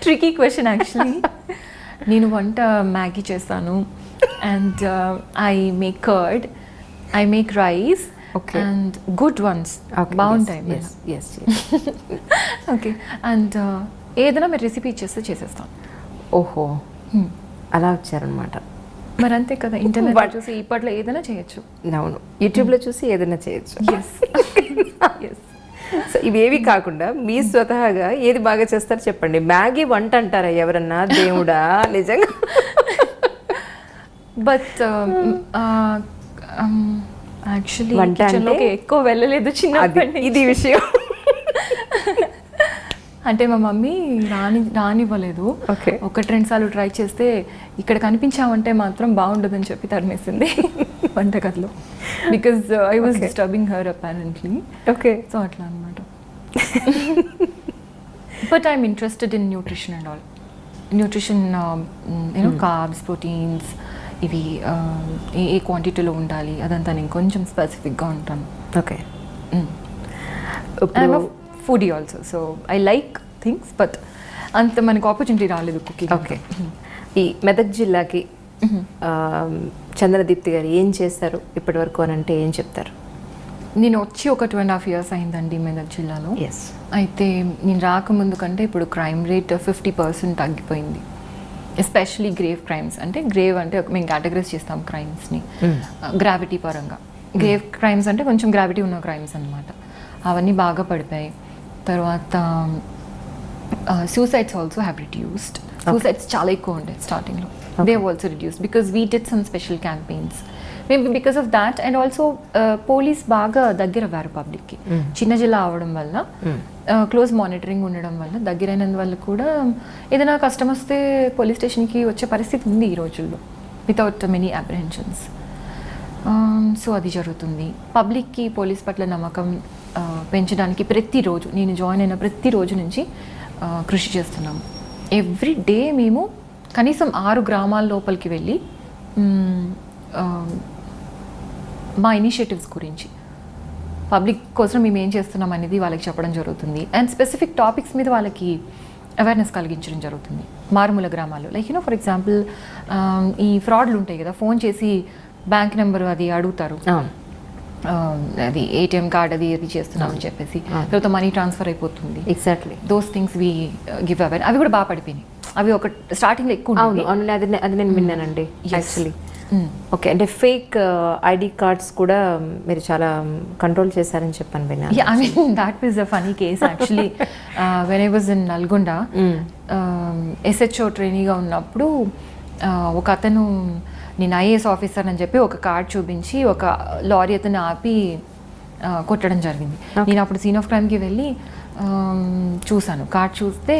Tricky question actually. నేను వంట మ్యాగీ చేస్తాను, and I make curd, I make rice. Okay. And good ones. Okay, బాగుంటాయి. yes. ఓకే. అండ్ ఏదైనా మీరు రెసిపీ ఇచ్చేస్తే చేసేస్తాను. ఓహో, అలా వచ్చారనమాట. మరి అంతే కదా, ఇంటర్నెట్ చూసి ఇప్పట్లో ఏదైనా చేయొచ్చు. అవును, యూట్యూబ్లో చూసి ఏదైనా చేయొచ్చు. Yes yes. సో ఇవేవి కాకుండా మీ స్వతహాగా ఏది బాగా చేస్తారో చెప్పండి. మ్యాగీ వంట అంటారా ఎవరన్నా? దేవుడా, నిజంగా. బట్ యాక్చువల్లీ వంట కిచెన్లోకి ఎక్కువ వెళ్ళలేదు చిన్నప్పటి నుంచి. ఇది విషయం. అంటే మా మమ్మీ రానివ్వలేదు. ఓకే. 1-2 సార్లు ట్రై చేస్తే ఇక్కడ కనిపించామంటే మాత్రం బాగుండదని చెప్పి తరిమేసింది వంటగదిలో. Because I was disturbing her apparently. Okay. So అట్లా అనమాట. But I'm interested in nutrition and all. Nutrition, you know, carbs, proteins, ఇవి ఏ క్వాంటిటీలో ఉండాలి అదంతా నేను కొంచెం స్పెసిఫిక్గా ఉంటాను. Okay. I'm foodie also, so I like things, but అంత మనకు ఆపర్చునిటీ రాలేదు కుకింగ్. ఓకే. ఈ మెదక్ జిల్లాకి చందన దీప్తి గారు ఏం చేస్తారు ఇప్పటి వరకు అని అంటే ఏం చెప్తారు? నేను వచ్చి ఒక 2.5 years అయిందండి మెదక్ జిల్లాలో. ఎస్. అయితే నేను రాకముందు కంటే ఇప్పుడు క్రైమ్ రేట్ 50% తగ్గిపోయింది. Especially grave crimes. అంటే గ్రేవ్ అంటే మేము కేటగరైజ్ చేస్తాం క్రైమ్స్ని గ్రావిటీ పరంగా. గ్రేవ్ క్రైమ్స్ అంటే కొంచెం గ్రావిటీ ఉన్న క్రైమ్స్ అనమాట. అవన్నీ బాగా పడిపోయాయి. తర్వాత suicides also have reduced. Suicides చాలా ఎక్కువ ఉండే స్టార్టింగ్లో. They have also reduced because we did some special campaigns. Maybe because of that and also police బాగా దగ్గర అవ్వారు పబ్లిక్కి. చిన్న జిల్లా అవడం వల్ల, క్లోజ్ మానిటరింగ్ ఉండడం వల్ల, దగ్గరైనందువల్ల కూడా ఏదైనా కష్టం వస్తే పోలీస్ స్టేషన్కి వచ్చే పరిస్థితి ఉంది ఈ రోజుల్లో వితౌట్ మెనీ అప్రిహెన్షన్స్. సో అది జరుగుతుంది. పబ్లిక్కి పోలీస్ పట్ల నమ్మకం పెంచడానికి ప్రతిరోజు, నేను జాయిన్ అయిన ప్రతిరోజు నుంచి కృషి చేస్తున్నాము. ఎవ్రీ డే మేము కనీసం 6 గ్రామాల లోపలికి వెళ్ళి మా ఇనిషియేటివ్స్ గురించి, పబ్లిక్ కోసం మేము ఏం చేస్తున్నాం అనేది వాళ్ళకి చెప్పడం జరుగుతుంది. అండ్ స్పెసిఫిక్ టాపిక్స్ మీద వాళ్ళకి అవేర్నెస్ కలిగించడం జరుగుతుంది మారుమూల గ్రామాల్లో. లైక్ యూనో, ఫర్ ఎగ్జాంపుల్ ఈ ఫ్రాడ్లు ఉంటాయి కదా, ఫోన్ చేసి బ్యాంక్ నెంబర్ అది అడుగుతారు, అది ఏటీఎం కార్డ్ అది చేస్తున్నామని చెప్పేసి, తర్వాత మనీ ట్రాన్స్ఫర్ అయిపోతుంది. Exactly those things we give aware. అవి కూడా బాగా పడిపోయినాయి. అవి ఒక స్టార్టింగ్లో ఎక్కువ. అవును, అది నేను విన్నానండి యాక్చువల్లీ. ఓకే. అంటే ఫేక్ ఐడి కార్డ్స్ కూడా మీరు చాలా కంట్రోల్ చేశారని చెప్పాను విన్నా. I mean that was a funny case actually. When I was in Nalgonda SHO ట్రైనీగా ఉన్నప్పుడు ఒక అతను, నేను IAS ఆఫీసర్ అని చెప్పి ఒక కార్డ్ చూపించి ఒక లారీ అతను ఆపి కొట్టడం జరిగింది. నేను అప్పుడు సీన్ ఆఫ్ క్రైమ్కి వెళ్ళి చూశాను. కార్డ్ చూస్తే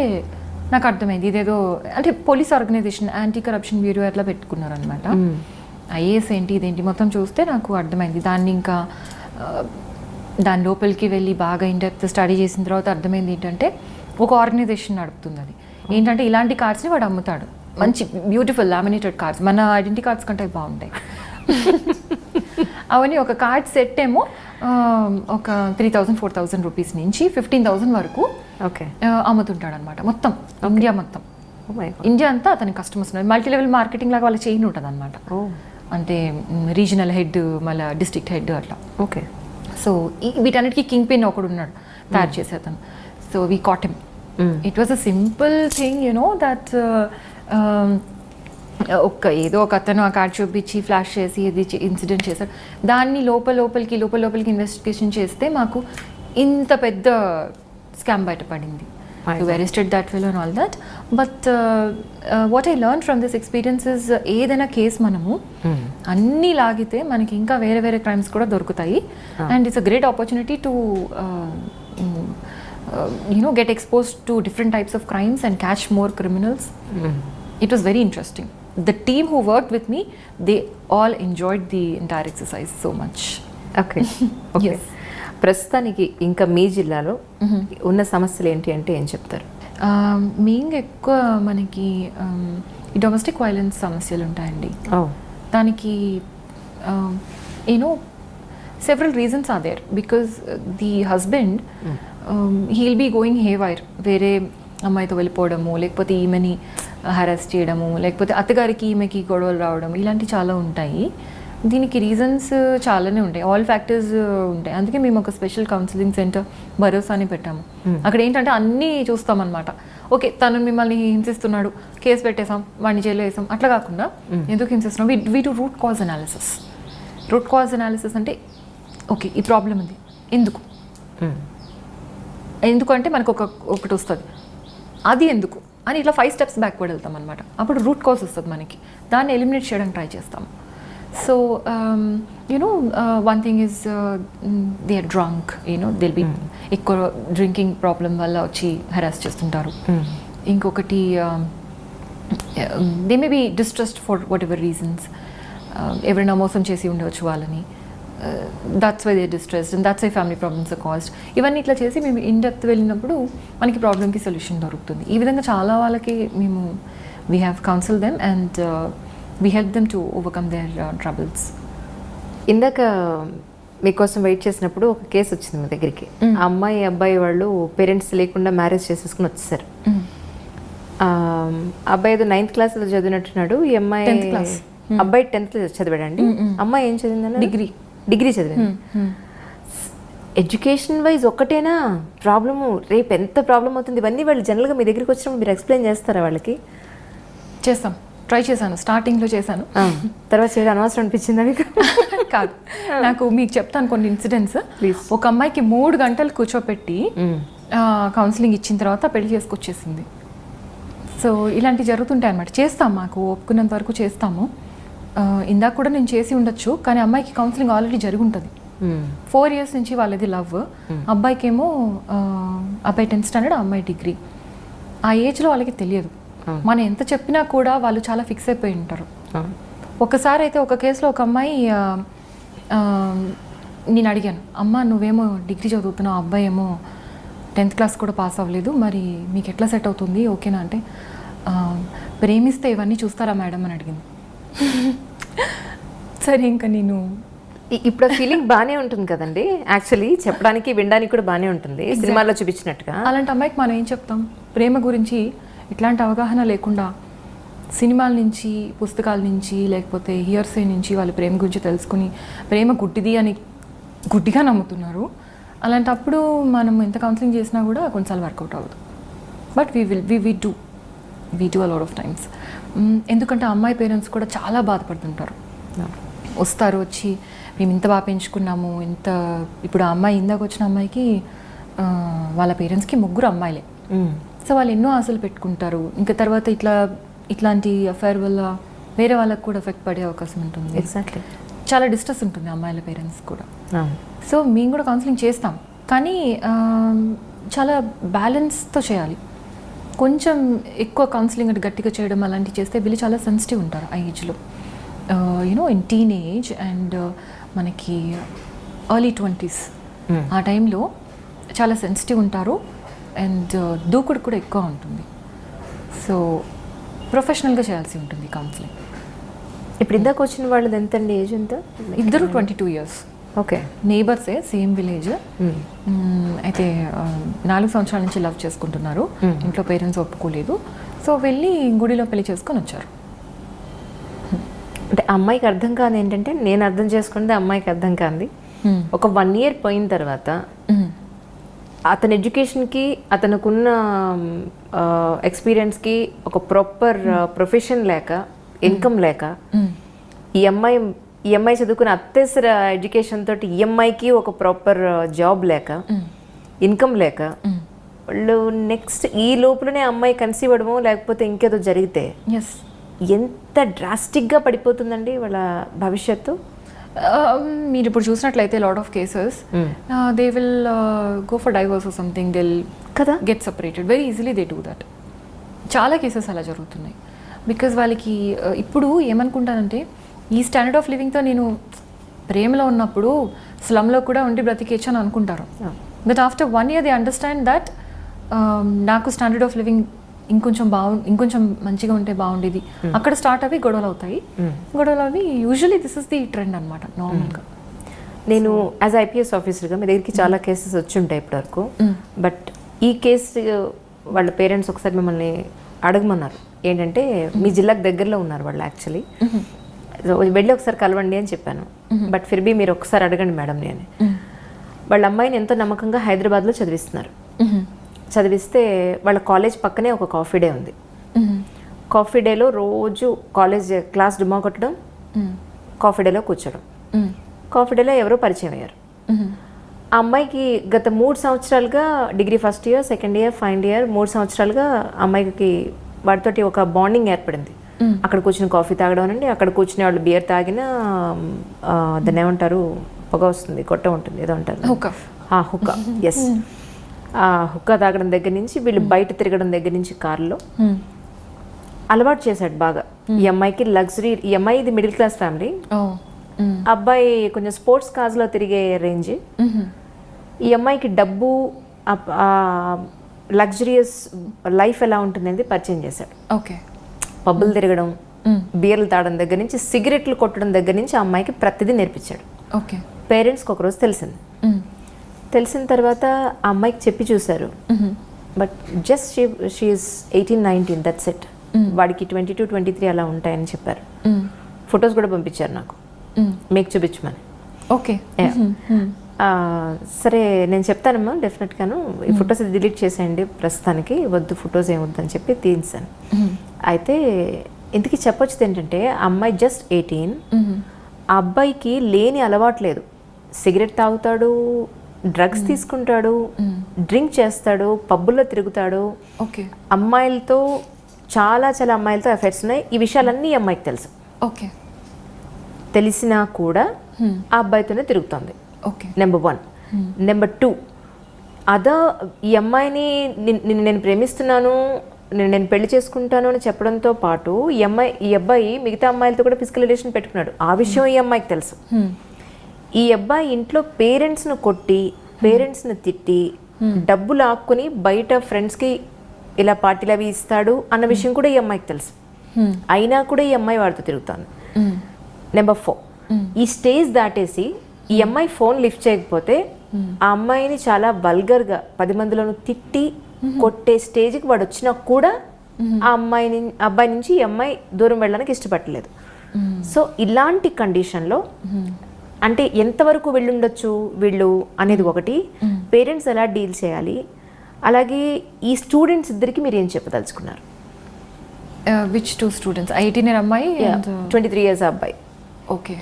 నాకు అర్థమైంది ఇదేదో అంటే police organisation, anti corruption bureau అట్లా పెట్టుకున్నారు అనమాట. IAS ఏంటి ఇదేంటి మొత్తం చూస్తే నాకు అర్థమైంది. దాన్ని ఇంకా దాని లోపలికి వెళ్ళి బాగా ఇన్డెప్త్ స్టడీ చేసిన తర్వాత అర్థమైంది ఏంటంటే ఒక ఆర్గనైజేషన్ నడుపుతుంది. అది ఏంటంటే ఇలాంటి కార్డ్స్ని వాడు అమ్ముతాడు, మంచి బ్యూటిఫుల్ లామినేటెడ్ కార్డ్స్, మన ఐడెంటిటీ కార్డ్స్ కంటే బాగుంటాయి. అవన్నీ ఒక కార్డ్ సెట్ ఏమో ఒక 3,000-4,000 రూపీస్ నుంచి 15,000 వరకు ఓకే అమ్ముతుంటాడు అనమాట. మొత్తం ఇండియా మొత్తం, ఇండియా అంతా అతని కస్టమర్స్ ఉన్నారు. మల్టీ లెవెల్ మార్కెటింగ్ లాగా వాళ్ళ చైన్ ఉంటుంది అనమాట. అంటే రీజనల్ హెడ్, మళ్ళీ డిస్ట్రిక్ట్ హెడ్ అట్లా. ఓకే. సో వీటన్నిటికీ కింగ్ పిన్ ఒకడు ఉన్నాడు తయారు చేసే అతను. So we caught him. It was a simple thing, you know, that ఏదో ఒక అతను ఆ కార్డ్ చూపించి ఫ్లాష్ చేసి ఇది ఇన్సిడెంట్ చేశాడు. దాన్ని లోపలికి ఇన్వెస్టిగేషన్ చేస్తే మాకు ఇంత పెద్ద స్కామ్ బయటపడింది. You arrested that fellow and all that. But what I learned from this experience is ఏదైనా కేసు మనము అన్నీ లాగితే మనకి ఇంకా వేరే క్రైమ్స్ కూడా దొరుకుతాయి. And it's a great opportunity to get exposed to different types of crimes and catch more criminals. It was very interesting. The team who worked with me, they all enjoyed the entire exercise so much. Okay. Yes. ప్రస్తుతానికి ఇంకా మీ జిల్లాలో ఉన్న సమస్యలు ఏంటి అంటే ఏం చెప్తారు? మెయిన్గా ఎక్కువ మనకి ఈ డొమెస్టిక్ వైలెన్స్ సమస్యలు ఉంటాయండి. దానికి several reasons are there because the husband he'll be going haywire, వేరే అమ్మాయితో వెళ్ళిపోవడము, లేకపోతే ఈమెని హరాస్ చేయడము, లేకపోతే అత్తగారికి ఈమెకి గొడవలు రావడం, ఇలాంటివి చాలా ఉంటాయి. దీనికి రీజన్స్ చాలానే ఉంటాయి, ఆల్ ఫ్యాక్టర్స్ ఉంటాయి. అందుకే మేము ఒక స్పెషల్ కౌన్సిలింగ్ సెంటర్ భరోసాని పెట్టాము. అక్కడ ఏంటంటే అన్నీ చూస్తామన్నమాట. ఓకే, తను మిమ్మల్ని హింసిస్తున్నాడు, కేసు పెట్టేసాం, వాడిని జైల్లో వేసాం, అట్లా కాకుండా ఎందుకు హింసిస్తున్నాం, we to root cause analysis. Root cause analysis అంటే ఓకే ఈ ప్రాబ్లం ఉంది, ఎందుకు అంటే మనకు ఒకటి వస్తుంది, అది ఎందుకు అని ఇట్లా 5 steps బ్యాక్వర్డ్ వెళ్తాం అనమాట. అప్పుడు రూట్ కాజ్ వస్తుంది మనకి, దాన్ని ఎలిమినేట్ చేయడానికి ట్రై చేస్తాం. So one thing is they are drunk, they'll be ఎక్కువ డ్రింకింగ్ ప్రాబ్లం వల్ల వచ్చి హెరాస్ చేస్తుంటారు. ఇంకొకటి they may be distressed for whatever reasons, ఎవరైనా మోసం చేసి ఉండవచ్చు వాళ్ళని, that's why they distressed and that's why family problems are caused. ఇవన్నీ ఇట్లా చేసి మేము ఇన్ డెప్త్ వెళ్ళినప్పుడు మనకి ప్రాబ్లమ్కి సొల్యూషన్ దొరుకుతుంది. ఈ విధంగా చాలా వాళ్ళకి మేము we have counsel them and we help them to overcome their troubles. ఇందాక మీకోసం వెయిట్ చేసినప్పుడు ఒక కేసు వచ్చింది మీ దగ్గరికి. ఆ అమ్మాయి అబ్బాయి వాళ్ళు పేరెంట్స్ లేకుండా మ్యారేజ్ చేసేసుకుని వచ్చేసారు. అబ్బాయి ఏదో 9th class చదివినట్టున్నాడు, ఈ అమ్మాయి 10th class. అబ్బాయి 10th చదివాడండి. అమ్మాయి ఏం చదివిందన్న? డిగ్రీ చదివింది. ఎడ్యుకేషన్ వైజ్ ఒక్కటేనా ప్రాబ్లము? రేపు ఎంత ప్రాబ్లం అవుతుంది? ఇవన్నీ వాళ్ళు జనరల్గా మీ దగ్గరికి వచ్చినప్పుడు మీరు ఎక్స్ప్లెయిన్ చేస్తారా వాళ్ళకి? చేస్తాం, ట్రై చేశాను, స్టార్టింగ్లో చేశాను. తర్వాత చేయడం అనవసరం అనిపించిందా మీకు? కాదు, నాకు మీకు చెప్తాను కొన్ని ఇన్సిడెంట్స్. ఒక అమ్మాయికి 3 గంటలు కూర్చోపెట్టి కౌన్సిలింగ్ ఇచ్చిన తర్వాత పెళ్లి చేసుకొచ్చేసింది. సో ఇలాంటివి జరుగుతుంటాయి అన్నమాట. చేస్తాం, మాకు ఒప్పుకున్నంత వరకు చేస్తాము. ఇందాక కూడా నేను చేసి ఉండొచ్చు, కానీ అమ్మాయికి కౌన్సిలింగ్ ఆల్రెడీ జరిగి ఉంటుంది. 4 years నుంచి వాళ్ళది లవ్. అబ్బాయికి ఏమో అబ్బాయి 10th standard, అమ్మాయి డిగ్రీ. ఆ ఏజ్లో వాళ్ళకి తెలియదు. మనం ఎంత చెప్పినా కూడా వాళ్ళు చాలా ఫిక్స్ అయిపోయి ఉంటారు. ఒకసారి అయితే ఒక కేసులో ఒక అమ్మాయి, నేను అడిగాను, అమ్మ నువ్వేమో డిగ్రీ చదువుతున్నావు, అబ్బాయి ఏమో 10th class కూడా పాస్ అవ్వలేదు, మరి మీకు ఎట్లా సెట్ అవుతుంది, ఓకేనా అంటే, ప్రేమిస్తే ఇవన్నీ చూస్తారా మేడం అని అడిగింది. సరే ఇంకా నేను ఇప్పుడు ఫీలింగ్ బాగానే ఉంటుంది కదండి, యాక్చువల్లీ చెప్పడానికి వినడానికి కూడా బాగానే ఉంటుంది సినిమాలో చూపించినట్టుగా. అలాంటి అమ్మాయికి మనం ఏం చెప్తాం? ప్రేమ గురించి ఇట్లాంటి అవగాహన లేకుండా సినిమాల నుంచి, పుస్తకాల నుంచి, లేకపోతే హియర్సే నుంచి వాళ్ళు ప్రేమ గురించి తెలుసుకుని ప్రేమ గుడ్డిది అని గుడ్డిగా నమ్ముతున్నారు. అలాంటప్పుడు మనం ఎంత కౌన్సిలింగ్ చేసినా కూడా కొన్నిసార్లు వర్కౌట్ అవ్వదు. But we do a lot of times. ఎందుకంటే అమ్మాయి పేరెంట్స్ కూడా చాలా బాధపడుతుంటారు. వస్తారు, వచ్చి మేము ఇంత బాగా పెంచుకున్నాము, ఇప్పుడు ఆ అమ్మాయి, ఇందాక వచ్చిన అమ్మాయికి వాళ్ళ పేరెంట్స్కి 3 అమ్మాయిలే. సో వాళ్ళు ఎన్నో ఆశలు పెట్టుకుంటారు. ఇంకా తర్వాత ఇట్లాంటి అఫైర్ వల్ల వేరే వాళ్ళకి కూడా ఎఫెక్ట్ పడే అవకాశం ఉంటుంది. ఎగ్జాక్ట్లీ, చాలా డిస్ట్రెస్ ఉంటుంది అమ్మాయిల పేరెంట్స్ కూడా. సో మేము కూడా కౌన్సిలింగ్ చేస్తాం, కానీ చాలా బ్యాలెన్స్తో చేయాలి. కొంచెం ఎక్కువ కౌన్సిలింగ్ అంటే గట్టిగా చేయడం అలాంటివి చేస్తే వీళ్ళు చాలా సెన్సిటివ్ ఉంటారు ఆ ఏజ్లో, ఇన్ టీనేజ్ అండ్ మనకి ఎర్లీ 20s ఆ టైంలో చాలా సెన్సిటివ్ ఉంటారు అండ్ దూకుడు కూడా ఎక్కువ ఉంటుంది. సో ప్రొఫెషనల్గా చేయాల్సి ఉంటుంది కౌన్సిలింగ్. ఇప్పుడు ఇందాక వచ్చిన వాళ్ళది ఎంతండి ఏజ్? ఎంత? ఇద్దరు 22 years. ఓకే, నేబర్సే, సేమ్ విలేజ్. అయితే 4 సంవత్సరాల నుంచి లవ్ చేసుకుంటున్నారు. ఇంట్లో పేరెంట్స్ ఒప్పుకోలేదు. సో వెళ్ళి గుడిలో పెళ్లి చేసుకొని వచ్చారు. అంటే అమ్మాయికి అర్థం కాదు ఏంటంటే, నేను అర్థం చేసుకుంటే అమ్మాయికి అర్థం కాంది, ఒక 1 year పోయిన తర్వాత అతని ఎడ్యుకేషన్కి, అతనుకున్న ఎక్స్పీరియన్స్కి ఒక ప్రాపర్ ప్రొఫెషన్ లేక, ఇన్కమ్ లేక, ఈ అమ్మాయి చదువుకున్న అత్యవసర ఎడ్యుకేషన్ తోటి ఈ అమ్మాయికి ఒక ప్రాపర్ జాబ్ లేక, ఇన్కమ్ లేక, వాళ్ళు నెక్స్ట్ ఈ లోపలనే అమ్మాయి కన్సీవ్ అవ్వడమో లేకపోతే ఇంకేదో జరిగితే ఎంత డ్రాస్టిక్గా పడిపోతుందండి వాళ్ళ భవిష్యత్తు. మీరు ఇప్పుడు చూసినట్లయితే lot of cases they will go for divorce or something, they will కదా get separated very easily, they do that. చాలా కేసెస్ అలా జరుగుతున్నాయి. బికాజ్ వాళ్ళకి ఇప్పుడు ఏమనుకుంటానంటే, ఈ స్టాండర్డ్ ఆఫ్ లివింగ్తో నేను ప్రేమలో ఉన్నప్పుడు స్లమ్లో కూడా ఉండి బ్రతికేచ్చు అని అనుకుంటారు. But after 1 year they understand that నాకు స్టాండర్డ్ ఆఫ్ లివింగ్ ఇంకొంచెం మంచిగా ఉంటే బాగుండేది. అక్కడ స్టార్ట్ అవి గొడవలు అవుతాయి. గొడవలు అవి usually this is the trend అనమాట నార్మల్గా. నేను యాజ్ IPS ఆఫీసర్గా మీ దగ్గరికి చాలా కేసెస్ వచ్చి ఉంటాయి ఇప్పటివరకు. బట్ ఈ కేసు వాళ్ళ పేరెంట్స్ ఒకసారి మిమ్మల్ని అడగమన్నారు, ఏంటంటే మీ జిల్లాకు దగ్గరలో ఉన్నారు వాళ్ళు యాక్చువల్లీ. వెళ్ళి ఒకసారి కలవండి అని చెప్పాను. బట్ ఫిర్బీ మీరు ఒకసారి అడగండి మేడం అని. వాళ్ళ అమ్మాయిని ఎంతో నమ్మకంగా హైదరాబాద్లో చదివిస్తున్నారు. చదివిస్తే వాళ్ళ కాలేజ్ పక్కనే ఒక కాఫీ డే ఉంది. కాఫీ డేలో రోజు కాలేజ్ క్లాస్ డుమా కొట్టడం, కాఫీ డేలో కూర్చోడం. కాఫీ డేలో ఎవరో పరిచయం అయ్యారు. ఆ అమ్మాయికి గత 3 సంవత్సరాలుగా degree first year, second year, final year 3 సంవత్సరాలుగా అమ్మాయికి వాటితోటి ఒక బాండింగ్ ఏర్పడింది. అక్కడ కూర్చుని కాఫీ తాగడం అనండి, అక్కడ కూర్చుని వాళ్ళు బియర్ తాగినా దాన్ని ఏమంటారు, పొగ వస్తుంది, కొట్ట ఉంటుంది, ఏదో అంటారు, హుక్కా. ఎస్, ఆ హుక్కా తాగడం దగ్గర నుంచి వీళ్ళు బయట తిరగడం దగ్గర నుంచి కార్లో అలవాటు చేశాడు బాగా. ఈ అమ్మాయికి లగ్జరీ, ఈ అమ్మాయి ఇది మిడిల్ క్లాస్ ఫ్యామిలీ, అబ్బాయి కొంచెం స్పోర్ట్స్ కార్స్లో తిరిగే రేంజ్. ఈ అమ్మాయికి డబ్బు, లగ్జరియస్ లైఫ్ ఎలా ఉంటుంది అనేది పరిచయం చేశాడు. ఓకే, పబ్బులు తిరగడం, బీర్లు తాగడం దగ్గర నుంచి సిగరెట్లు కొట్టడం దగ్గర నుంచి ఆ అమ్మాయికి ప్రతిదీ నేర్పించాడు. ఓకే, పేరెంట్స్కి ఒకరోజు తెలిసింది. తెలిసిన తర్వాత ఆ అమ్మాయికి చెప్పి చూశారు. But just she's 18-19, that's it. వాడికి 22-23 అలా ఉంటాయని చెప్పారు. ఫొటోస్ కూడా పంపించారు నాకు, మీకు చూపించమని. ఓకే, సరే నేను చెప్తానమ్మా డెఫినెట్గాను, ఈ ఫొటోస్ డిలీట్ చేసేయండి ప్రస్తుతానికి, వద్దు ఫొటోస్ ఏమొద్దు అని చెప్పి తీసాను. అయితే ఇంతకీ చెప్పొచ్చుది ఏంటంటే, ఆ అమ్మాయి జస్ట్ 18. ఆ అబ్బాయికి లేని అలవాటు లేదు. సిగరెట్ తాగుతాడు, డ్రగ్స్ తీసుకుంటాడు, డ్రింక్ చేస్తాడు, పబ్బుల్లో తిరుగుతాడు, ఓకే, అమ్మాయిలతో చాలా చాలా అమ్మాయిలతో ఎఫెక్ట్స్ ఉన్నాయి. ఈ విషయాలన్నీ ఈ అమ్మాయికి తెలుసు. ఓకే, తెలిసినా కూడా ఆ అబ్బాయితోనే తిరుగుతుంది. Okay, number 1. నెంబర్ 2, ఈ అమ్మాయిని నేను ప్రేమిస్తున్నాను, నేను పెళ్లి చేసుకుంటాను అని చెప్పడంతో పాటు ఈ అబ్బాయి మిగతా అమ్మాయిలతో కూడా ఫిజికల్ రిలేషన్ పెట్టుకున్నాడు. ఆ విషయం ఈ అమ్మాయికి తెలుసు. ఈ అబ్బాయి ఇంట్లో పేరెంట్స్ను కొట్టి, పేరెంట్స్ని తిట్టి, డబ్బులు ఆక్కుని బయట ఫ్రెండ్స్కి ఇలా పార్టీలు అవి ఇస్తాడు అన్న విషయం కూడా ఈ అమ్మాయికి తెలుసు. అయినా కూడా ఈ అమ్మాయి వాడితో తిరుగుతాను. నెంబర్ 4, ఈ స్టేజ్ దాటేసి ఈ అమ్మాయి ఫోన్ లిఫ్ట్ చేయకపోతే ఆ అమ్మాయిని చాలా వల్గర్గా 10 మందిలోనూ తిట్టి కొట్టే స్టేజ్కి వాడు వచ్చినా కూడా ఆ అబ్బాయి నుంచి ఈ అమ్మాయి దూరం వెళ్ళడానికి ఇష్టపడలేదు. సో ఇలాంటి కండిషన్లో అంటే ఎంతవరకు వెళ్ళుండొచ్చు వీళ్ళు అనేది ఒకటి, పేరెంట్స్ ఎలా డీల్ చేయాలి, అలాగే ఈ స్టూడెంట్స్ ఇద్దరికి మీరు ఏం చెప్పదలుచుకున్నారు? Which 2 students? 18 ఇయర్ అమ్మాయి, 23 ఇయర్స్ అబ్బాయి. ఓకే,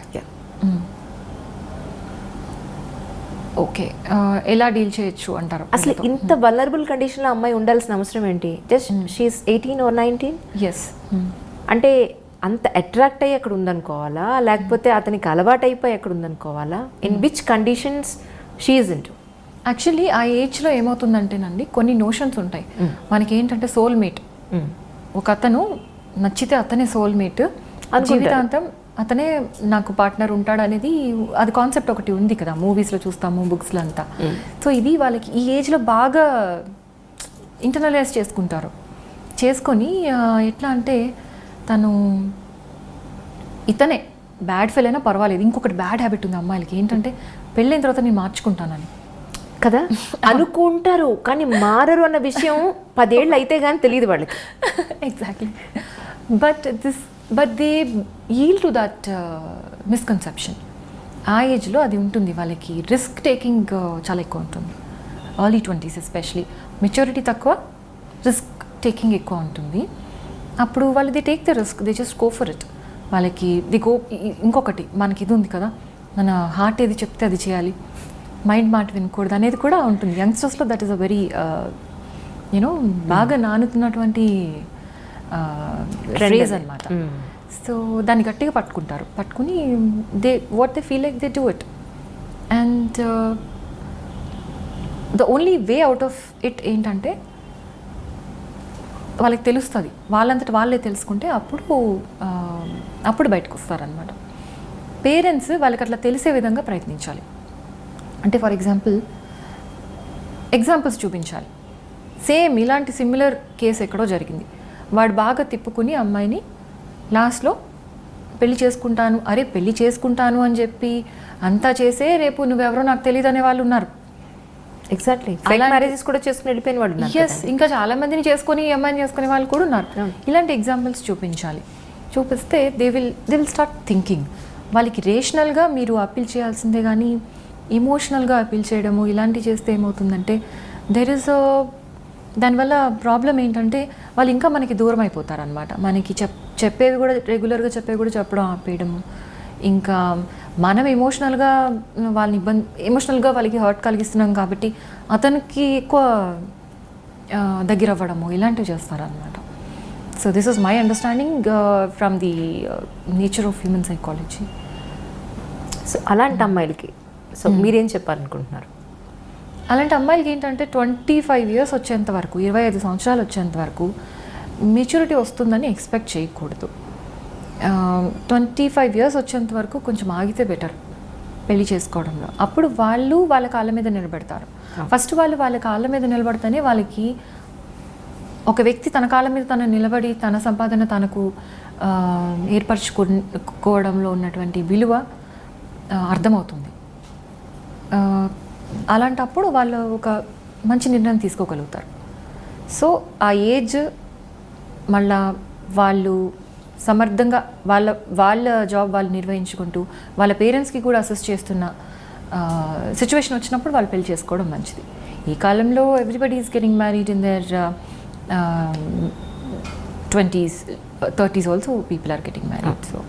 ఓకే, ఎలా డీల్ చేయొచ్చు అంటారు? అసలు ఇంత వల్నరబుల్ కండిషన్లో అమ్మాయి ఉండాల్సిన అవసరం ఏంటి? Just she is 18 or 19. ఎస్, అంటే అంత అట్రాక్ట్ అయ్యి అక్కడ ఉందనుకోవాలా, లేకపోతే అతనికి అలవాటు అయిపోయి అక్కడ ఉందనుకోవాలా? In which conditions she is into? Actually ఆ ఏజ్లో ఏమవుతుందంటేనండి, కొన్ని నోషన్స్ ఉంటాయి మనకి. ఏంటంటే సోల్మేట్, ఒక అతను నచ్చితే అతనే సోల్మేట్, జీవితాంతం అతనే నాకు పార్ట్నర్ ఉంటాడు అనేది, అది కాన్సెప్ట్ ఒకటి ఉంది కదా, మూవీస్లో చూస్తాము, బుక్స్లో అంతా. సో ఇది వాళ్ళకి ఈ ఏజ్లో బాగా ఇంటర్నలైజ్ చేసుకొని ఎట్లా అంటే, తను ఇతనే బ్యాడ్ ఫెయిల్ అయినా పర్వాలేదు. ఇంకొకటి బ్యాడ్ హ్యాబిట్ ఉంది అమ్మాయిలకి, ఏంటంటే పెళ్ళైన తర్వాత నేను మార్చుకుంటానని కదా అనుకుంటారు, కానీ మారరు అన్న విషయం 10 ఏళ్ళు అయితే కానీ తెలియదు వాళ్ళకి. Exactly, but they yield to that misconception. ఆ ఏజ్లో అది ఉంటుంది వాళ్ళకి. రిస్క్ టేకింగ్ చాలా ఎక్కువ ఉంటుంది, ఎర్లీ 20s ఎస్పెషలీ. మెచ్యూరిటీ తక్కువ, రిస్క్ టేకింగ్ ఎక్కువ ఉంటుంది. అప్పుడు వాళ్ళు they take the risk, they just go for it. వాళ్ళకి ఇంకొకటి మనకి ఇది ఉంది కదా, మన హార్ట్ ఏది చెప్తే అది చేయాలి, మైండ్ మాట వినకూడదు అనేది కూడా ఉంటుంది యంగ్స్టర్స్లో. దట్ ఈస్ అ వెరీ బాగా నానుతున్నటువంటి ఫ్రేజ్ అనమాట. సో దాన్ని గట్టిగా పట్టుకుని what they feel like they do it. And the only way out of it ఏంటంటే, వాళ్ళకి తెలుస్తుంది, వాళ్ళంతట వాళ్ళే తెలుసుకుంటే అప్పుడు బయటకు వస్తారనమాట. పేరెంట్స్ వాళ్ళకి అట్లా తెలిసే విధంగా ప్రయత్నించాలి. అంటే ఫర్ ఎగ్జాంపుల్స్ చూపించాలి. సేమ్ ఇలాంటి సిమిలర్ కేసు ఎక్కడో జరిగింది, వాడు బాగా తిప్పుకుని అమ్మాయిని లాస్ట్లో పెళ్లి చేసుకుంటాను అని చెప్పి అంతా చేసే రేపు నువ్వెవరో నాకు తెలియదు అనే వాళ్ళు ఉన్నారు. ఎగ్జాక్ట్లీ మ్యారేజెస్ కూడా చేసుకుని వెళ్ళిపోయిన వాళ్ళు ఉన్నారు ఎస్, ఇంకా చాలా మందిని చేసుకొని ఈ అమ్మాయిని చేసుకునే వాళ్ళు కూడా ఉన్నారు. ఇలాంటి ఎగ్జాంపుల్స్ చూపించాలి. చూపిస్తే దే విల్ స్టార్ట్ థింకింగ్. వాళ్ళకి రేషనల్గా మీరు అప్పీల్ చేయాల్సిందే కానీ ఇమోషనల్గా అప్పీల్ చేయడము ఇలాంటివి చేస్తే ఏమవుతుందంటే దానివల్ల ప్రాబ్లం ఏంటంటే వాళ్ళు ఇంకా మనకి దూరం అయిపోతారనమాట. మనకి చెప్పేవి కూడా రెగ్యులర్గా చెప్పేవి కూడా చెప్పడం ఆపేయడము, ఇంకా మనం ఎమోషనల్గా వాళ్ళకి హర్ట్ కలిగిస్తున్నాం కాబట్టి అతనికి ఎక్కువ దగ్గర అవ్వడము ఇలాంటివి చేస్తారనమాట. So this is my understanding from the nature of human psychology. So అలాంటి అమ్మాయిలకి సో మీరేం చెప్పాలనుకుంటున్నారు? అలాంటి అమ్మాయిలకి ఏంటంటే 25 years వచ్చేంత వరకు, 25 సంవత్సరాలు వచ్చేంత వరకు మెచ్యూరిటీ వస్తుందని ఎక్స్పెక్ట్ చేయకూడదు. 25 years వచ్చేంత వరకు కొంచెం ఆగితే బెటర్ పెళ్లి చేసుకోవడంలో. అప్పుడు వాళ్ళు వాళ్ళ కాళ్ళ మీద నిలబడతారు. ఫస్ట్ వాళ్ళ కాళ్ళ మీద నిలబడితేనే వాళ్ళకి ఒక వ్యక్తి తన కాళ్ళ మీద తను నిలబడి తన సంపాదన తనకు ఏర్పరచుకోవడంలో ఉన్నటువంటి విలువ అర్థమవుతుంది. అలాంటప్పుడు వాళ్ళు ఒక మంచి నిర్ణయం తీసుకోగలుగుతారు. సో ఆ ఏజ్ మళ్ళా వాళ్ళు సమర్థంగా వాళ్ళ జాబ్ వాళ్ళు నిర్వహించుకుంటూ వాళ్ళ పేరెంట్స్కి కూడా అసిస్ట్ చేస్తున్న సిచ్యువేషన్ వచ్చినప్పుడు వాళ్ళు పెళ్లి చేసుకోవడం మంచిది. ఈ కాలంలో everybody is getting married in their 20s, 30s also people are getting married. So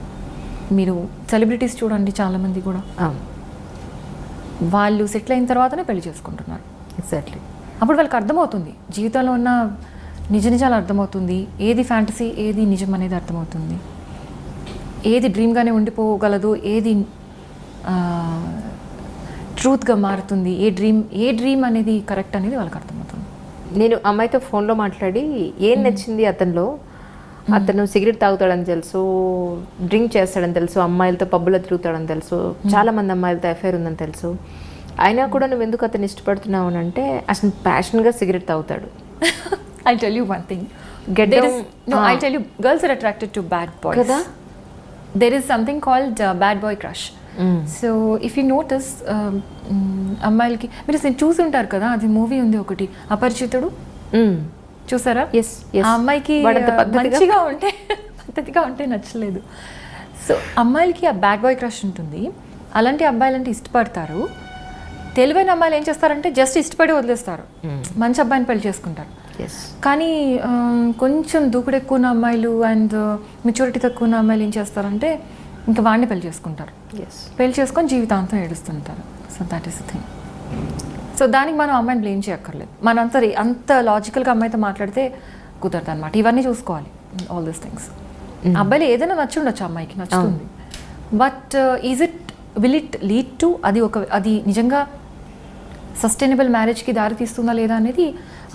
మీరు సెలబ్రిటీస్ చూడండి, చాలామంది కూడా వాళ్ళు సెటిల్ అయిన తర్వాతనే పెళ్లి చేసుకుంటున్నారు. ఎగ్జాక్ట్లీ. అప్పుడు వాళ్ళకి అర్థమవుతుంది, జీవితంలో ఉన్న నిజాలు అర్థమవుతుంది, ఏది ఫ్యాంటసీ ఏది నిజం అనేది అర్థమవుతుంది, ఏది డ్రీమ్గానే ఉండిపోగలదు, ఏది ట్రూత్గా మారుతుంది, ఏ డ్రీమ్ అనేది కరెక్ట్ అనేది వాళ్ళకి అర్థమవుతుంది. నేను అమ్మాయితో ఫోన్లో మాట్లాడి ఏం నచ్చింది అతనిలో, అతను సిగరెట్ తాగుతాడని తెలుసు, డ్రింక్ చేస్తాడని తెలుసు, అమ్మాయిలతో పబ్బులో తిరుగుతాడని తెలుసు, చాలా మంది అమ్మాయిలతో అఫైర్ ఉందని తెలుసు, అయినా కూడా నువ్వు ఎందుకు అతను ఇష్టపడుతున్నావు అని అంటే అసలు ప్యాషన్గా సిగరెట్ తాగుతాడు. I'll tell you one thing. I'll tell you, girls are attracted to bad boys. Kada? There is something called bad boy crush. So if you notice, అమ్మాయిలకి మీరు చూసి ఉంటారు కదా, అది మూవీ ఉంది ఒకటి అపరిచితుడు, చూసారా? ఆ అమ్మాయికి మంచిగా ఉంటే పద్ధతిగా ఉంటే నచ్చలేదు. సో అమ్మాయిలకి ఆ బ్యాడ్ బాయ్ క్రష్ ఉంటుంది. అలాంటి అబ్బాయిలంటే ఇష్టపడతారు. తెలివైన అమ్మాయిలు ఏం చేస్తారంటే జస్ట్ ఇష్టపడి వదిలేస్తారు, మంచి అబ్బాయిని పెళ్లి చేసుకుంటారు. కానీ కొంచెం దూకుడు ఎక్కువ ఉన్న అమ్మాయిలు అండ్ మెచ్యూరిటీ తక్కువ ఉన్న అమ్మాయిలు ఏం చేస్తారంటే ఇంకా వాడిని పెళ్లి చేసుకుంటారు. పెళ్లి చేసుకొని జీవితాంతం ఏడుస్తుంటారు. So that is the thing. So దానికి మనం అమ్మాయిని బ్లేమ్ చేయక్కర్లేదు. మనం అంత లాజికల్గా అమ్మాయితో మాట్లాడితే కుదరదు అనమాట. ఇవన్నీ చూసుకోవాలి, ఆల్ దీస్ థింగ్స్. అబ్బాయిలు ఏదైనా నచ్చి ఉండొచ్చు, అమ్మాయికి నచ్చుతుంది. But will it lead to అది నిజంగా సస్టైనబుల్ మ్యారేజ్కి దారి తీస్తుందా లేదా అనేది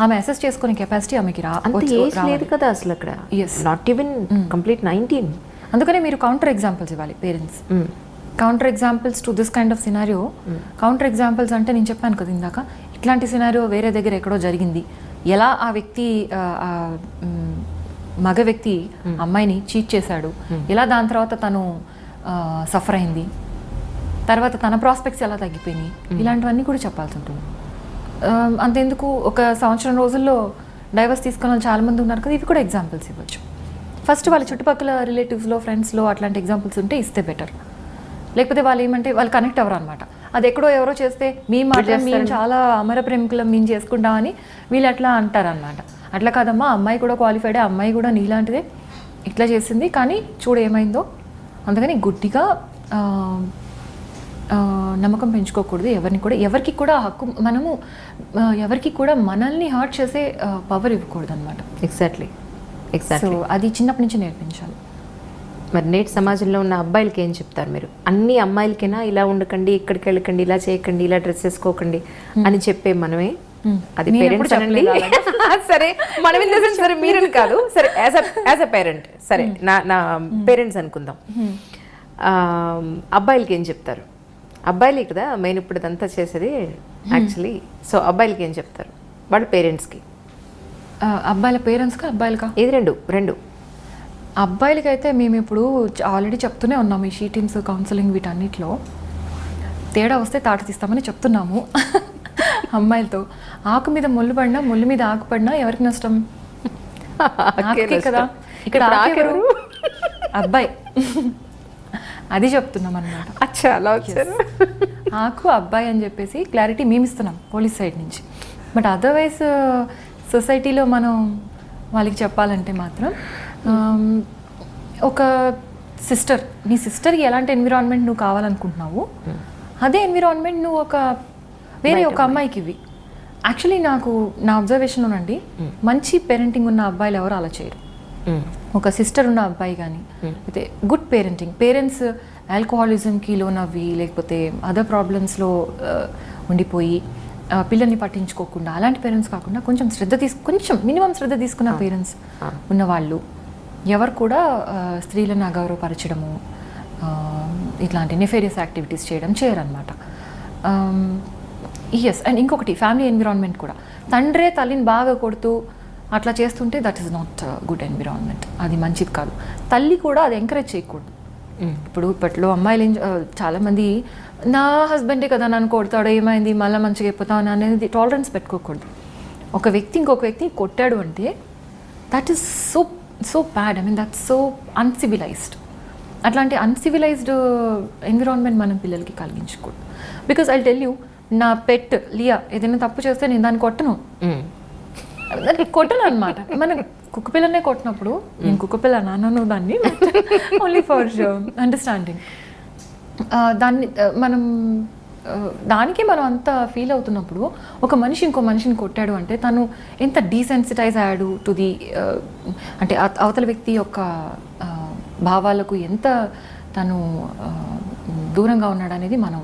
ఆమె అసెస్ చేసుకునే కెపాసిటీ ఆమెకి లేదు కదా అసలు అక్కడ. Not even complete 19. అందుకనే మీరు కౌంటర్ ఎగ్జాంపుల్స్ ఇవ్వాలి parents. Counter examples to this kind of scenario. Counter examples అంటే నేను చెప్పాను కదా ఇందాక, ఇట్లాంటి సినారియో వేరే దగ్గర ఎక్కడో జరిగింది, ఎలా ఆ వ్యక్తి మగ వ్యక్తి అమ్మాయిని చీట్ చేశాడు, ఎలా దాని తర్వాత తను సఫర్ అయింది, తర్వాత తన ప్రాస్పెక్ట్స్ ఎలా తగ్గిపోయినాయి, ఇలాంటివన్నీ కూడా చెప్పాల్సి ఉంటుంది. అంతెందుకు ఒక సంవత్సరం రోజుల్లో డైవర్స్ తీసుకున్న వాళ్ళు చాలామంది ఉన్నారు కదా, ఇవి కూడా ఎగ్జాంపుల్స్ ఇవ్వచ్చు. ఫస్ట్ వాళ్ళ చుట్టుపక్కల రిలేటివ్స్లో ఫ్రెండ్స్లో అట్లాంటి ఎగ్జాంపుల్స్ ఉంటే ఇస్తే బెటర్. లేకపోతే వాళ్ళు ఏమంటే వాళ్ళు కనెక్ట్ అవ్వరు అనమాట. అది ఎక్కడో ఎవరో చేస్తే మేము చాలా అమర ప్రేమికులం మేము చేసుకుంటామని వీళ్ళు అట్లా అంటారనమాట. అట్లా కాదమ్మా, అమ్మాయి కూడా క్వాలిఫైడే, అమ్మాయి కూడా నీలాంటిదే ఇట్లా చేసింది, కానీ చూడు ఏమైందో. అందుకని గుడ్డిగా నమ్మకం పెంచుకోకూడదు. ఎవరికి కూడా హక్కు, మనము ఎవరికి కూడా మనల్ని హర్ట్ చేసే పవర్ ఇవ్వకూడదు అనమాట. ఎగ్జాక్ట్లీ. సో అది చిన్నప్పటి నుంచి నేర్పించాలి. మరి నేటి సమాజంలో ఉన్న అబ్బాయిలకి ఏం చెప్తారు మీరు? అన్ని అమ్మాయిలకైనా ఇలా ఉండకండి, ఇక్కడికి వెళ్ళకండి, ఇలా చేయకండి, ఇలా డ్రెస్ వేసుకోకండి అని చెప్పే మనమే, అది పేరెంట్స్ అనండి. సరే మనం ఏం చేసాం, సరే మీరని కాదు, సరే యాజ్ అ పేరెంట్, సరే నా పేరెంట్స్ అనుకుందాం. అబ్బాయిలకి ఏం చెప్తారు? అబ్బాయిలే కదా మెయిన్ ఇప్పుడు ఇదంతా చేసేది యాక్చువల్లీ. సో అబ్బాయిలకి ఏం చెప్తారు వాళ్ళ పేరెంట్స్కి? అబ్బాయిల పేరెంట్స్కా అబ్బాయిలకా? ఇది రెండు. అబ్బాయిలకైతే మేము ఇప్పుడు ఆల్రెడీ చెప్తూనే ఉన్నాము, ఈ షీటింగ్స్ కౌన్సిలింగ్ వీటన్నిటిలో తేడా వస్తే తాట తీస్తామని చెప్తున్నాము. అమ్మాయిలతో. ఆకు మీద ముళ్ళు పడినా, ముళ్ళు మీద ఆకు పడినా ఎవరికి నష్టం? ఆకుకే కదా. ఇక్కడ ఆకెవరు? అబ్బాయి. అది చెప్తున్నాం అనమాట. అచ్చా, అలా వచ్చారు. ఆకు అబ్బాయి అని చెప్పేసి క్లారిటీ మేము ఇస్తున్నాం పోలీస్ సైడ్ నుంచి. బట్ అదర్వైజ్ సొసైటీలో మనం వాళ్ళకి చెప్పాలంటే మాత్రం ఒక సిస్టర్, నీ సిస్టర్కి ఎలాంటి ఎన్విరాన్మెంట్ నువ్వు కావాలనుకుంటున్నావు అదే ఎన్విరాన్మెంట్ నువ్వు వేరే ఒక అమ్మాయికి ఇవి. యాక్చువల్లీ నాకు నా అబ్జర్వేషన్లోనండి మంచి పేరెంటింగ్ ఉన్న అబ్బాయిలు ఎవరు అలా చేయరు. ఒక సిస్టర్ ఉన్న అబ్బాయి కానీ అయితే గుడ్ పేరెంటింగ్, పేరెంట్స్ ఆల్కహాలిజంకి లోనవ్వి లేకపోతే అదర్ ప్రాబ్లమ్స్లో ఉండిపోయి పిల్లల్ని పట్టించుకోకుండా అలాంటి పేరెంట్స్ కాకుండా కొంచెం కొంచెం మినిమం శ్రద్ధ తీసుకున్న పేరెంట్స్ ఉన్నవాళ్ళు ఎవరు కూడా స్త్రీలను అగౌరవపరచడము ఇట్లాంటి నెఫేరియస్ యాక్టివిటీస్ చేయరనమాట. ఎస్, అండ్ ఇంకొకటి ఫ్యామిలీ ఎన్విరాన్మెంట్ కూడా. తండ్రే తల్లిని బాగా కొడుతూ అట్లా చేస్తుంటే that is not good environment, అది మంచిది కాదు. తల్లి కూడా అది ఎంకరేజ్ చేయకూడదు. ఇప్పుడు ఇప్పట్లో అమ్మాయిలు చాలామంది నా హస్బెండే కదా నన్ను కొడతాడు, ఏమైంది మళ్ళీ మంచిగా అయిపోతాను అనేది టాలరెన్స్ పెట్టుకోకూడదు. ఒక వ్యక్తి ఇంకొక వ్యక్తిని కొట్టాడు అంటే that is so bad. I mean that's so uncivilised. అట్లాంటి అన్సివిలైజ్డ్ ఎన్విరాన్మెంట్ మనం పిల్లలకి కలిగించకూడదు. బికాజ్ ఐ టెల్ యూ, నా పెట్ లియా ఏదైనా తప్పు చేస్తే నేను దాన్ని కొట్టను అనమాట. మన కుక్కపిల్లనే కొట్టినప్పుడు నేను కుక్కపిల్ల నాన్నను దాన్ని ఓన్లీ ఫర్ అండర్స్టాండింగ్ దాన్ని దానికి మనం అంత ఫీల్ అవుతున్నప్పుడు ఒక మనిషి ఇంకో మనిషిని కొట్టాడు అంటే తను ఎంత డీసెన్సిటైజ్ అయ్యాడు టు ది అంటే అవతల వ్యక్తి యొక్క భావాలకు ఎంత తను దూరంగా ఉన్నాడు అనేది మనం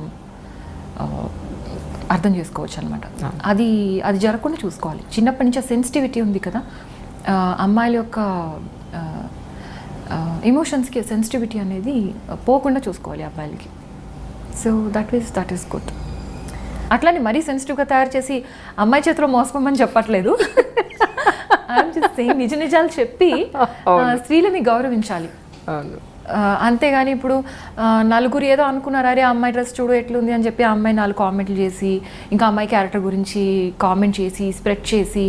అర్థం చేసుకోవచ్చు అనమాట. అది జరగకుండా చూసుకోవాలి. చిన్నప్పటి నుంచి సెన్సిటివిటీ ఉంది కదా, అమ్మాయిల యొక్క ఎమోషన్స్కి సెన్సిటివిటీ అనేది పోకుండా చూసుకోవాలి అబ్బాయిలకి. So that is good. అట్లానే మరీ సెన్సిటివ్గా తయారు చేసి అమ్మాయి చేతిలో మోసపోమని చెప్పట్లేదు. ఐఎమ్ జస్ట్ సేయింగ్ నిజ నిజాలు చెప్పి స్త్రీలని గౌరవించాలి. అంతేగాని ఇప్పుడు నలుగురు ఏదో అనుకున్నారు, అరే అమ్మాయి డ్రెస్ చూడు ఎట్లుంది అని చెప్పి ఆ అమ్మాయి 4 కామెంట్లు చేసి ఇంకా అమ్మాయి క్యారెక్టర్ గురించి కామెంట్ చేసి స్ప్రెడ్ చేసి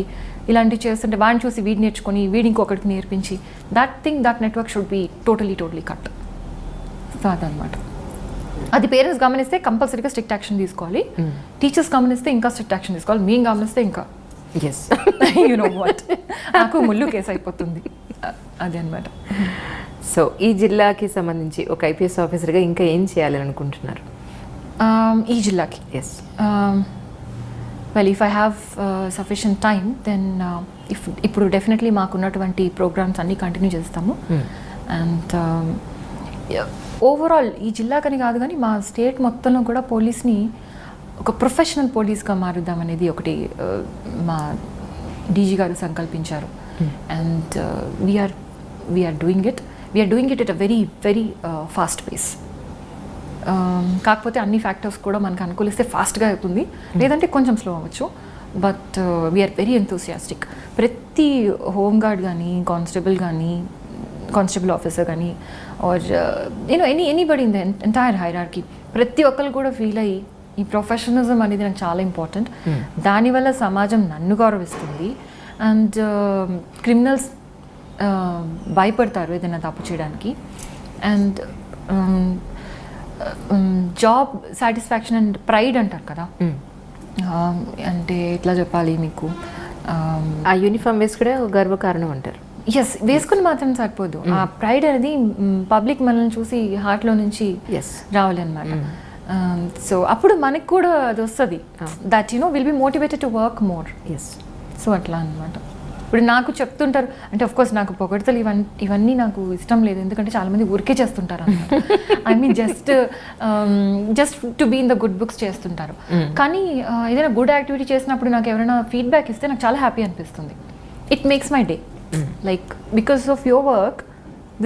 ఇలాంటివి చేస్తుంటే వాడిని చూసి వీడి నేర్చుకొని వీడి ఇంకొకరికి నేర్పించి that network should be totally cut. So అదనమాట. అది పేరెంట్స్ గమనిస్తే కంపల్సరీగా స్ట్రిక్ట్ యాక్షన్ తీసుకోవాలి. టీచర్స్ గమనిస్తే ఇంకా స్ట్రిక్ట్ యాక్షన్ తీసుకోవాలి. మేము గమనిస్తే ఇంకా యు నో వాట్ నాకు ముళ్ళు కేసు అయిపోతుంది. అదే అనమాట. సో ఈ జిల్లాకి సంబంధించి ఒక ఐపీఎస్ ఆఫీసర్గా ఇంకా ఏం చేయాలని అనుకుంటున్నారు? ఈ జిల్లాకి well if I have sufficient time then ఇప్పుడు డెఫినెట్లీ మాకున్నటువంటి ప్రోగ్రామ్స్ అన్నీ కంటిన్యూ చేస్తాము. అండ్ ఓవరాల్ ఈ జిల్లాకని కాదు కానీ మా స్టేట్ మొత్తంలో కూడా పోలీస్ని ఒక ప్రొఫెషనల్ పోలీస్గా మారుద్దామనేది ఒకటి మా డీజీ గారు సంకల్పించారు. And we are doing it at a very fast pace. కాకపోతే అన్ని ఫ్యాక్టర్స్ కూడా మనకు అనుకూలిస్తే ఫాస్ట్గా అవుతుంది, లేదంటే కొంచెం స్లో అవ్వచ్చు. But we're very enthusiastic. ప్రతి హోంగార్డ్ కానీ కానిస్టేబుల్ ఆఫీసర్ కానీ or anybody in the entire hierarchy ప్రతి ఒక్కరు కూడా ఫీల్ అయ్యి ఈ ప్రొఫెషనలిజం అనేది నాకు చాలా ఇంపార్టెంట్. దానివల్ల సమాజం నన్ను గౌరవిస్తుంది. అండ్ క్రిమినల్స్ భయపడతారు ఏదైనా తప్పు చేయడానికి. And job satisfaction and pride అంటారు కదా, అంటే ఎట్లా చెప్పాలి మీకు, ఆ యూనిఫామ్ వేసుకునే గర్వకారణం అంటారు. ఎస్, వేసుకుని మాత్రం సరిపోదు. ఆ ప్రైడ్ అనేది పబ్లిక్ మనల్ని చూసి హార్ట్లో నుంచి రావాలి అనమాట. సో అప్పుడు మనకి కూడా అది వస్తుంది, that will be motivated to work more. So అట్లా అనమాట. ఇప్పుడు నాకు చెప్తుంటారు అంటే ఆఫ్కోర్స్ నాకు పొగడతలు ఇవన్నీ నాకు ఇష్టం లేదు, ఎందుకంటే చాలామంది ఊరికే చేస్తుంటారు అనమాట. I mean just to be in the good books చేస్తుంటారు. కానీ ఏదైనా గుడ్ యాక్టివిటీ చేసినప్పుడు నాకు ఎవరైనా ఫీడ్బ్యాక్ ఇస్తే నాకు చాలా హ్యాపీ అనిపిస్తుంది. It makes my day. Like because of your work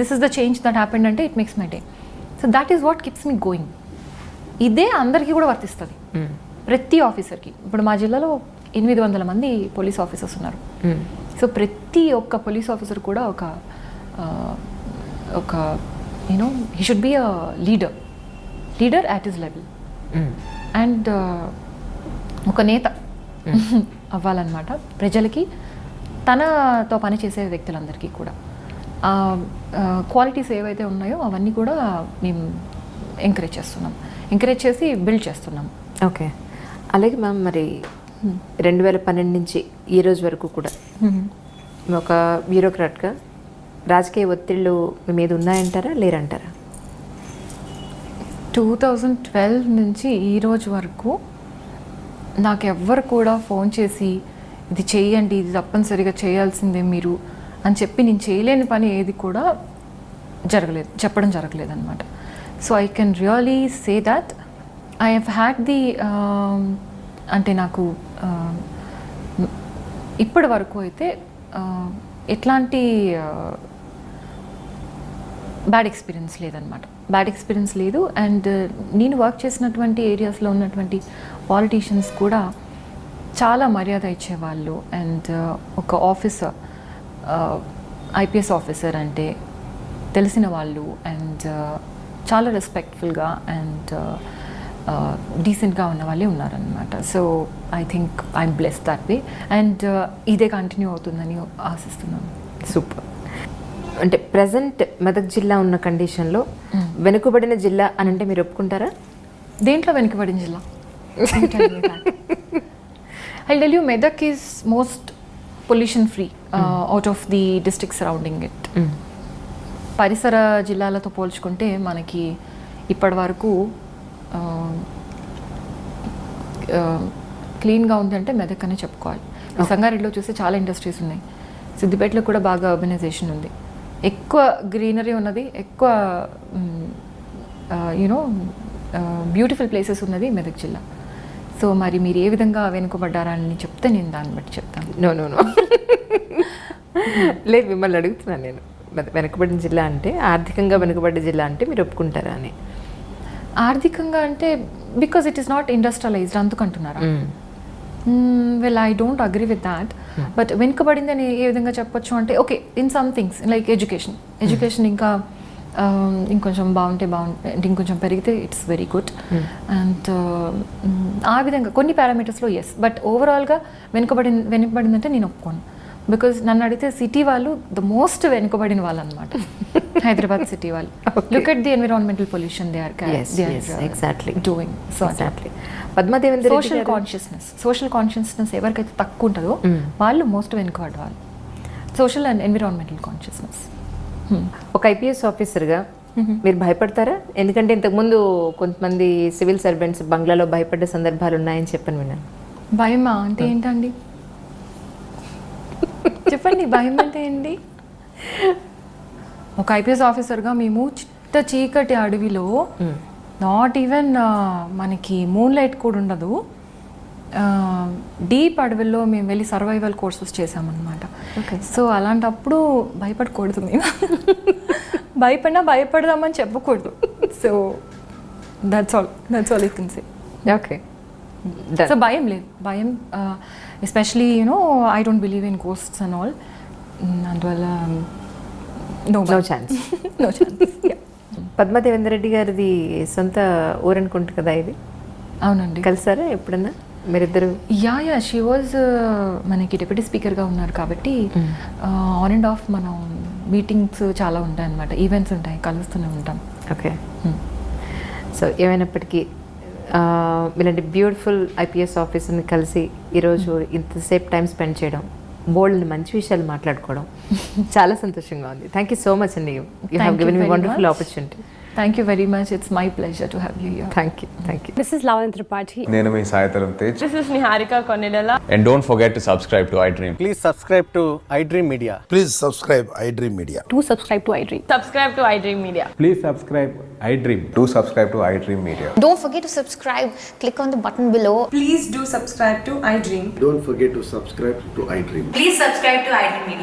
this is the change that happened అంటే it makes my day. So that is what keeps me going. ఇదే అందరికీ కూడా వర్తిస్తుంది, ప్రతి ఆఫీసర్కి. ఇప్పుడు మా జిల్లాలో 800 మంది పోలీస్ ఆఫీసర్స్ ఉన్నారు. సో ప్రతి ఒక్క పోలీస్ ఆఫీసర్ కూడా ఒక he should be a leader at his level. And ఒక నేత అవ్వాలన్నమాట. ప్రజలకి తనతో పనిచేసే వ్యక్తులందరికీ కూడా క్వాలిటీస్ ఏవైతే ఉన్నాయో అవన్నీ కూడా మేము ఎంకరేజ్ చేసి బిల్డ్ చేస్తున్నాం. ఓకే, అలాగే మ్యామ్ మరి 2012 నుంచి ఈ రోజు వరకు కూడా ఒక బ్యూరోక్రాట్గా రాజకీయ ఒత్తిళ్ళు మీ మీద ఉన్నాయంటారా లేరంటారా? 2012 నుంచి ఈ రోజు వరకు నాకు ఎవ్వరు కూడా ఫోన్ చేసి ఇది చేయండి, ఇది తప్పనిసరిగా చేయాల్సిందే మీరు అని చెప్పి నేను చేయలేని పని ఏది కూడా చెప్పడం జరగలేదు అనమాట. So I can really say that I have had the అంటే నాకు ఇప్పటి వరకు అయితే ఎట్లాంటి బ్యాడ్ ఎక్స్పీరియన్స్ లేదు. అండ్ నేను వర్క్ చేసినటువంటి ఏరియాస్లో ఉన్నటువంటి పాలిటీషియన్స్ కూడా చాలా మర్యాద ఇచ్చేవాళ్ళు. అండ్ ఒక ఆఫీసర్, IPS ఆఫీసర్ అంటే తెలిసిన వాళ్ళు అండ్ చాలా రెస్పెక్ట్ఫుల్గా అండ్ డీసెంట్గా ఉన్న వాళ్ళే ఉన్నారనమాట. So I think I'm blessed that way and ఇదే కంటిన్యూ అవుతుందని ఆశిస్తున్నాను. సూపర్. అంటే ప్రజెంట్ మెదక్ జిల్లా ఉన్న కండిషన్లో వెనుకబడిన జిల్లా అని అంటే మీరు ఒప్పుకుంటారా? దేంట్లో వెనుకబడిన జిల్లా? I'll tell you, Medak is most pollution free out of the districts surrounding it. పరిసర జిల్లాలతో పోల్చుకుంటే మనకి ఇప్పటి వరకు క్లీన్గా ఉంది అంటే మెదక్ అనే చెప్పుకోవాలి. సంగారెడ్డిలో చూస్తే చాలా ఇండస్ట్రీస్ ఉన్నాయి. సిద్దిపేటలో కూడా బాగా అర్బనైజేషన్ ఉంది. ఎక్కువ గ్రీనరీ ఉన్నది, ఎక్కువ బ్యూటిఫుల్ ప్లేసెస్ ఉన్నది మెదక్ జిల్లా. సో మరి మీరు ఏ విధంగా వెనుకబడ్డారా అని చెప్తే నేను దాన్ని బట్టి చెప్తాను. నో లేదు, మిమ్మల్ని అడుగుతున్నాను నేను. వెనుకబడిన జిల్లా అంటే ఆర్థికంగా వెనుకబడ్డ జిల్లా అంటే మీరు ఒప్పుకుంటారా అని. ఆర్థికంగా అంటే because it is not industrialized అందుకంటున్నారా? Well I don't agree with that. But వెనుకబడింది అని ఏ విధంగా చెప్పొచ్చు అంటే okay, in some things like education ఇంకా ఇంకొంచెం బాగుంటే ఇంకొంచెం పెరిగితే ఇట్స్ వెరీ గుడ్. అండ్ ఆ విధంగా కొన్ని పారామీటర్స్లో ఎస్, బట్ ఓవరాల్గా వెనుకబడిందంటే నేను ఒప్పుకోను. బికాజ్ నన్ను అడిగితే సిటీ వాళ్ళు ద మోస్ట్ వెనుకబడిన వాళ్ళు అనమాట. హైదరాబాద్ సిటీ వాళ్ళు. Look at the environmental pollution they are doing. So పద్మాదేవేంద్ర సోషల్ కాన్షియస్నెస్ ఎవరికైతే తక్కువ ఉంటుందో వాళ్ళు మోస్ట్ వెనుకబడ్డ వాళ్ళు. Social and environmental consciousness. ఒక IPS ఆఫీసర్గా మీరు భయపడతారా? ఎందుకంటే ఇంతకుముందు కొంతమంది సివిల్ సర్వెంట్స్ బంగ్లాలో భయపడ్డ సందర్భాలు ఉన్నాయని చెప్పని విన్నాను. భయమా అంటే ఏంటండి? చెప్పండి, భయం అంటే ఏంటి? ఒక IPS ఆఫీసర్గా మేము చిట్ట చీకటి అడవిలో నాట్ ఈవెన్ మనకి మూన్ లైట్ కూడా ఉండదు, డీప్ అడవిలో మేము వెళ్ళి సర్వైవల్ కోర్సెస్ చేసామన్నమాట. సో అలాంటప్పుడు భయపడకూడదు. మేము భయపడదామని చెప్పకూడదు. So that's all you can say. Okay, so భయం లేదు. భయం especially I don't believe in ghosts and all. అందువల్ల నో ఛాన్స్. పద్మాదేవేంద్ర రెడ్డి గారిది సొంత ఊరనుకుంటు కదా ఇది? అవునండి. కలిసారా ఎప్పుడన్నా మీరిద్దరు? యా షీ వాజ్ మనకి డిప్యూటీ స్పీకర్గా ఉన్నారు కాబట్టి ఆన్ అండ్ ఆఫ్ మనం మీటింగ్స్ చాలా ఉంటాయి అన్నమాట, ఈవెంట్స్ ఉంటాయి, కలుస్తూనే ఉంటాం. ఓకే. సో ఏమైనప్పటికీ ఇలాంటి బ్యూటిఫుల్ IPS ఆఫీసర్ని కలిసి ఈరోజు ఇంతసేపు టైం స్పెండ్ చేయడం, బోల్డ్ మంచి విషయాలు మాట్లాడుకోవడం చాలా సంతోషంగా ఉంది. థ్యాంక్ యూ సో మచ్ అండి. You have given me wonderful opportunity. Thank you very much. It's my pleasure to have you here. Thank you. This is Lavan Tripathi. నేను మీ Sai Dharam Tej. This is Niharika Konidala. And don't forget to subscribe to iDream. Please subscribe to iDream Media. Please subscribe iDream Media. Do subscribe to iDream. Subscribe to iDream Media. Please subscribe iDream. Do subscribe to iDream Media. Don't forget to subscribe. Click on the button below. Please do subscribe to iDream. Don't forget to subscribe to iDream. Please subscribe to iDream Media.